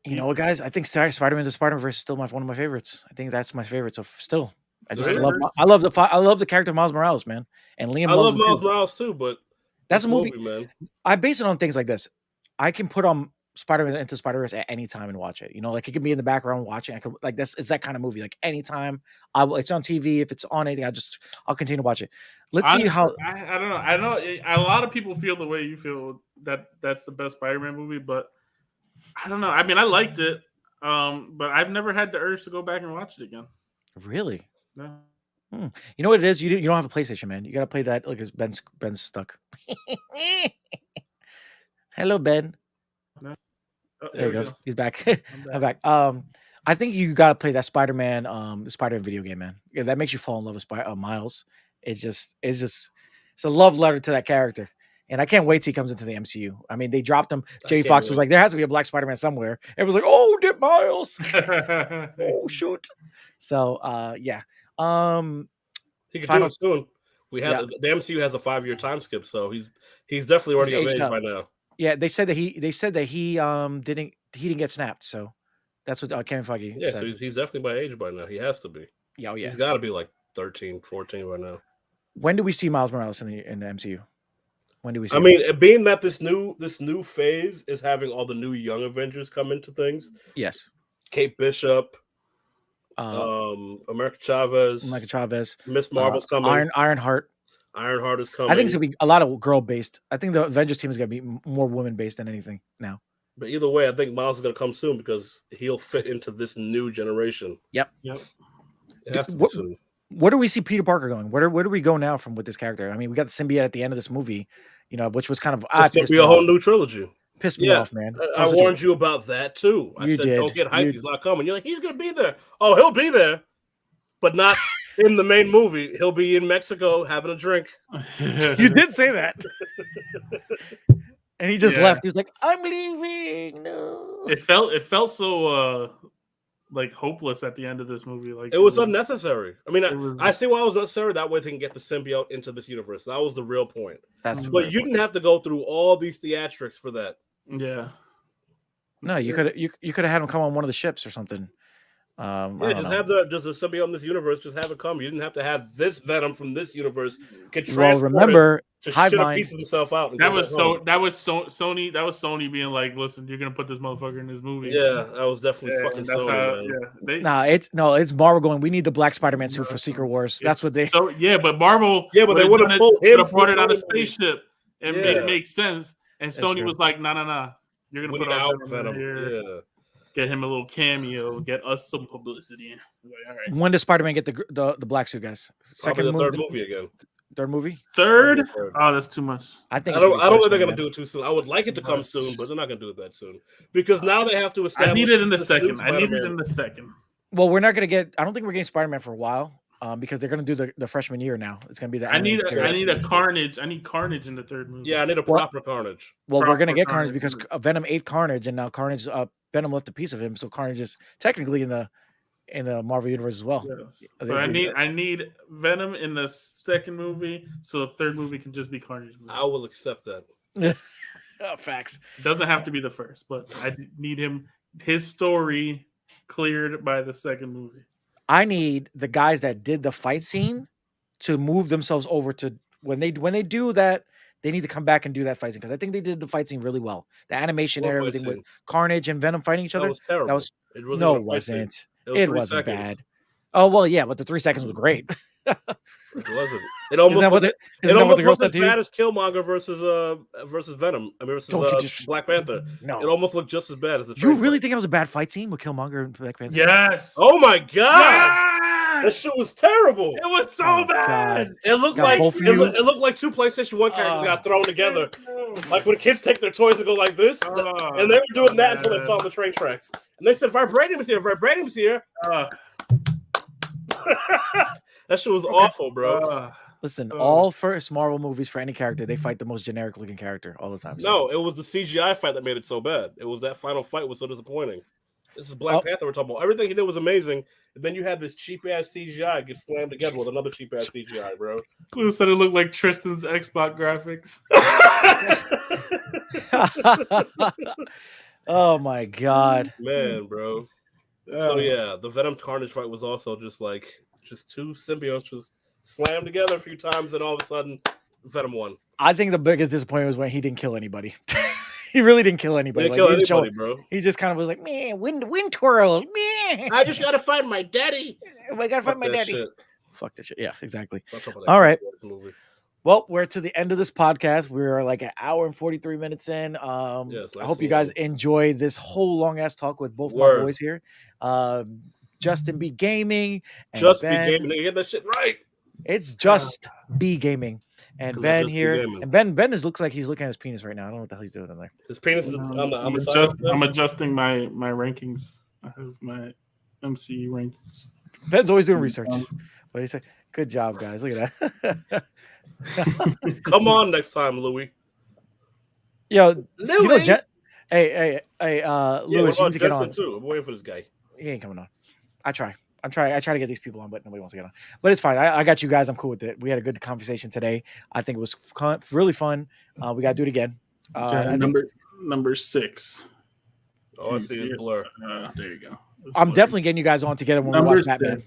You know what, guys? I think Spider-Man: The Spider-Verse is still one of my favorites. I think that's my favorite. So still, I love the character of Miles Morales, man. And Liam. I love Miles Morales too, but that's a movie, man. I base it on things like this. I can put on Spider-Man Into Spider-Verse at any time and watch it. It can be in the background watching. I could it's that kind of movie. Like anytime it's on TV, if it's on anything, I'll continue to watch it. Let's see how. I don't know. I know a lot of people feel the way you feel that's the best Spider-Man movie, but I don't know. I mean, I liked it, but I've never had the urge to go back and watch it again. Really? No. You know what it is? You don't have a PlayStation, man. You got to play that. Look, Ben's stuck. Hello, Ben. No. There he goes. He's back. I'm back. I think you got to play that Spider-Man, the Spider-Man video game, man. Yeah, that makes you fall in love with Miles. It's a love letter to that character. And I can't wait till he comes into the MCU. I mean, they dropped him. Jamie Foxx was like, there has to be a black Spider-Man somewhere. It was like, oh, dip Miles. Oh, shoot. So, yeah. He could do it soon. The MCU has a 5-year time skip, so he's definitely already of age by now. Yeah, they said that he didn't get snapped. So that's what Kevin Feige said. So he's definitely by age by now. He has to be. Yeah, He's got to be like 13, 14 by now. When do we see Miles Morales in the MCU? When do we see? I mean, being that this new phase is having all the new young Avengers come into things. Yes. Kate Bishop, America Chavez, Michael Chavez, Miss Marvel's coming. Ironheart. Ironheart is coming. I think it's gonna be a lot of girl based. I think the Avengers team is gonna be more women based than anything now. But either way, I think Miles is gonna come soon because he'll fit into this new generation. Yep. It has to be soon. Where do we see Peter Parker going? Where do we go now with this character? I mean, we got the symbiote at the end of this movie, which was kind of it's gonna be a whole new trilogy. Pissed me off, man. I warned you about that too. I said, don't get hyped. He's not coming. You're like, he's gonna be there. Oh, he'll be there, but not in the main movie. He'll be in Mexico having a drink. You did say that. And he just left. He was like, "I'm leaving." No. It felt so like hopeless at the end of this movie. Like it was unnecessary. I mean, I see why it was necessary. That way they can get the symbiote into this universe. That was the real point. But you didn't have to go through all these theatrics for that. Yeah. No, you could have had him come on one of the ships or something. Just have the symbiote in this universe. Just have it come. You didn't have to have this Venom from this universe get transported. Well, remember, to shit a piece of himself out. And that was Sony. That was Sony being like, "Listen, you're gonna put this motherfucker in this movie." Yeah, that was definitely fucking Sony. It's Marvel going. We need the Black Spider-Man suit for Secret Wars. That's what they. But Marvel. Yeah, but they would have brought it on a spaceship and made it make sense. And Sony was like, "Nah. You're gonna put our Venom here." Yeah. Get him a little cameo. Get us some publicity. Like, all right. When does Spider-Man get the black suit, guys? Third movie again. Third movie? Third? Oh, that's too much. I don't think they're gonna do it too soon. I would like it to come soon, but they're not gonna do it that soon because now they have to establish. I need it in the second. Well, we're not gonna get. I don't think we're getting Spider-Man for a while. Because they're going to do the freshman year now. It's going to be the. I need a Carnage. I need Carnage in the third movie. Yeah, I need a proper Carnage. Well, we're going to get Carnage because Venom ate Carnage, and now Carnage, Venom left a piece of him, so Carnage is technically in the Marvel universe as well. Yes. But I need Venom in the second movie, so the third movie can just be Carnage movie. I will accept that. Facts. It doesn't have to be the first, but I need his story cleared by the second movie. I need the guys that did the fight scene to move themselves over to when they do that. They need to come back and do that fight scene because I think they did the fight scene really well. The animation and everything with Carnage and Venom fighting each other. That was terrible. It wasn't. It wasn't bad. Oh well, yeah, but the 3 seconds was great. It wasn't. It almost looked as bad as Killmonger versus Venom. I mean, versus Black Panther. No, it almost looked just as bad as the. You really think it was a bad fight scene with Killmonger and Black Panther? Yes. Oh my god. Yes! That shit was terrible. It was so bad. God. It looked like it looked like two PlayStation 1 characters got thrown together. Like when kids take their toys and go like this, and they were doing that until they fell on the train tracks. And they said, "Vibranium's here. Vibranium's here." That shit was awful, bro. Listen, all first Marvel movies for any character, they fight the most generic looking character all the time. So. No, it was the CGI fight that made it so bad. It was that final fight was so disappointing. This is Black Panther we're talking about. Everything he did was amazing. And then you had this cheap ass CGI get slammed together with another cheap ass CGI, bro. Who said it looked like Tristan's Xbox graphics? Oh my god. Man, bro. So yeah, the Venom Carnage fight was also just two symbiotes just slammed together a few times, and all of a sudden, Venom won. I think the biggest disappointment was when he didn't kill anybody. He really didn't kill anybody. He didn't kill anybody, bro. He just kind of was like, man, wind twirl. Man. I just gotta find my daddy. I gotta find my daddy. Shit. Fuck that shit. Yeah, exactly. All right. Well, we're to the end of this podcast. We're like an hour and 43 minutes in. I hope you guys enjoy this whole long ass talk with both my boys here. Justin B Gaming. Just B Gaming. Get that shit right. It's Just B Gaming. And Ben here. And Ben looks like he's looking at his penis right now. I don't know what the hell he's doing in there. His penis is on the side. I'm adjusting my rankings. I have my MC rankings. Ben's always doing research. But he said, good job, guys. Look at that. Come on next time, Louis. Yo, Louis. Hey, Louis, you need to get on. Too. I'm waiting for this guy. He ain't coming on. I try to get these people on, but nobody wants to get on. But it's fine. I got you guys. I'm cool with it. We had a good conversation today. I think it was really fun. We got to do it again. Number 6. Oh, I see his blur. There you go. I'm definitely getting you guys on together when we watch Batman.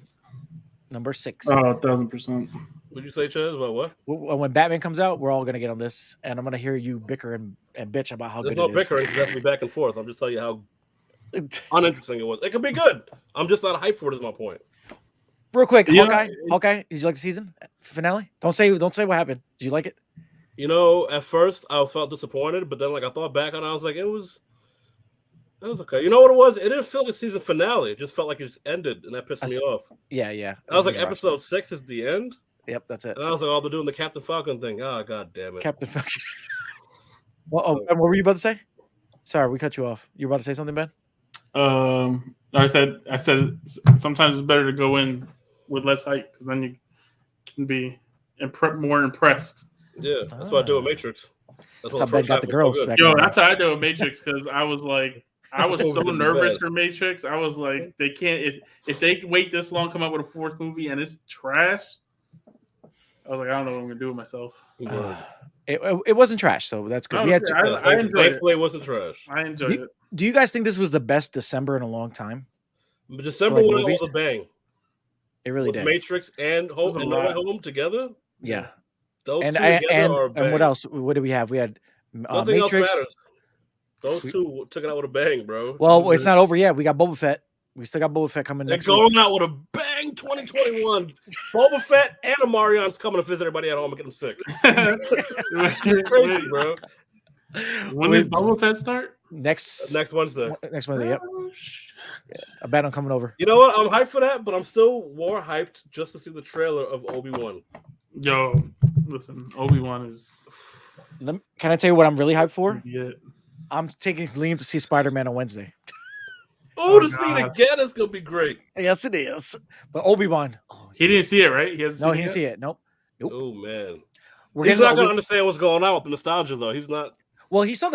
Number 6. Oh, 1,000%. What did you say, Chaz? About what? When Batman comes out, we're all going to get on this, and I'm going to hear you bicker and bitch about how There's good it is. There's no bickering. It's definitely back and forth. I'm just telling you how uninteresting it was. It could be good. I'm just not hyped for it. Is my point. Real quick, Yeah. Hawkeye. Did you like the season finale? Don't say what happened. Did you like it? You know, at first I felt disappointed, but then like I thought back on it, I was like, it was okay. You know what it was? It didn't feel like a season finale. It just felt like it just ended, and that pissed me off. Yeah. And I was like, episode 6 is the end. Yep, that's it. And I was like, oh, they're doing the Captain Falcon thing. Oh, god damn it. Captain Falcon. Well, what were you about to say? Sorry, we cut you off. You were about to say something, Ben? I said sometimes it's better to go in with less hype because then you can be more impressed. Yeah, that's what I do with Matrix. That's how Ben got the girls. Yo, that's how I do with Matrix because I was so nervous for Matrix. I was like, they can't if they wait this long, come out with a 4th movie and it's trash. I was like, I don't know what I'm gonna do with myself. It wasn't trash, so that's good. I enjoyed it. It wasn't trash. I enjoyed it. Do you guys think this was the best December in a long time? But December went out with a bang. It really did. Matrix and Home and No Way Home together. Yeah. Those and two together are a bang. And what else? What did we have? We had nothing Matrix. else matters. Those two took it out with a bang, bro. Well, it's not over yet. We got Boba Fett. We still got Boba Fett coming next week. They're going out with a bang 2021. Boba Fett and Amarion's coming to visit everybody at home and get them sick. It's crazy, bro. When does Boba Fett start? Next Wednesday. Next Wednesday, yep. Yeah, I bet I'm coming over. You know what? I'm hyped for that, but I'm still more hyped just to see the trailer of Obi-Wan. Yo, listen, Obi-Wan is... Can I tell you what I'm really hyped for? Yeah. I'm taking Liam to see Spider-Man on Wednesday. Oh, to see it again is going to be great. Yes, it is. But Obi-Wan. He didn't see it, right? He didn't see it. Nope. Oh, man. He's not going to understand what's going on with the nostalgia, though. He's not. Well, he saw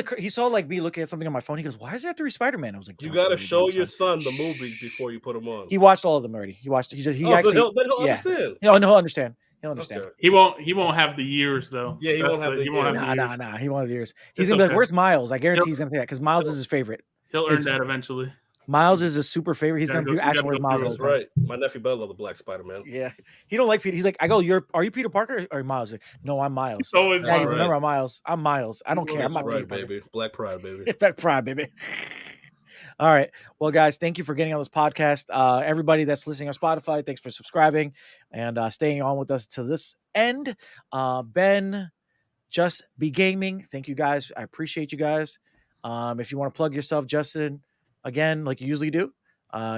like me looking at something on my phone. He goes, "Why is there 3 Spider-Man?" I was like, "You got to show your son the movie before you put him on." He watched all of them already. He watched. He actually. He'll understand. He'll understand. He'll understand. Okay. He won't have the years though. Yeah, he won't have the years. Nah. He won't have the years. He's gonna be like, "Where's Miles?" I guarantee he's gonna say that because Miles is his favorite. He'll earn that eventually. Miles is a super favorite. He's gonna be asking where's Miles. That's right. My nephew Bell loved the Black Spider-Man. Yeah, he don't like Peter. He's like, I go, are you Peter Parker or Miles? Like, no, I'm Miles. It's always Miles. Remember, I'm Miles. I'm Miles. I don't care. I'm not right, baby. Black Pride, baby. Black Pride, baby. All right. Well, guys, thank you for getting on this podcast. Everybody that's listening on Spotify, thanks for subscribing and staying on with us to this end. Ben, Just Be Gaming. Thank you guys. I appreciate you guys. If you want to plug yourself, Justin, again, like you usually do.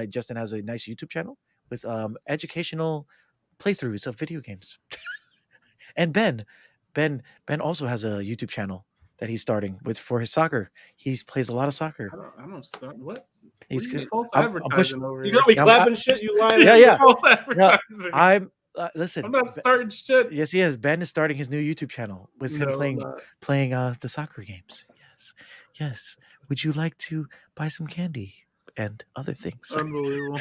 Justin has a nice YouTube channel with educational playthroughs of video games. And Ben also has a YouTube channel that he's starting for his soccer. He plays a lot of soccer. I don't start what? He's false advertising over here. here. You got me clapping shit. You lying? Yeah. False advertising. No, listen. I'm not starting shit. Yes, he is. Ben is starting his new YouTube channel with him playing the soccer games. Yes. Would you like to buy some candy and other things? Unbelievable.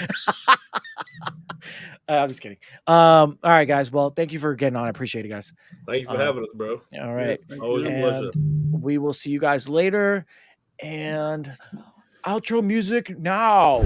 I'm just kidding. All right, guys. Well, thank you for getting on. I appreciate it, guys. Thank you for having us, bro. All right. Yes, always a pleasure. We will see you guys later. And outro music now.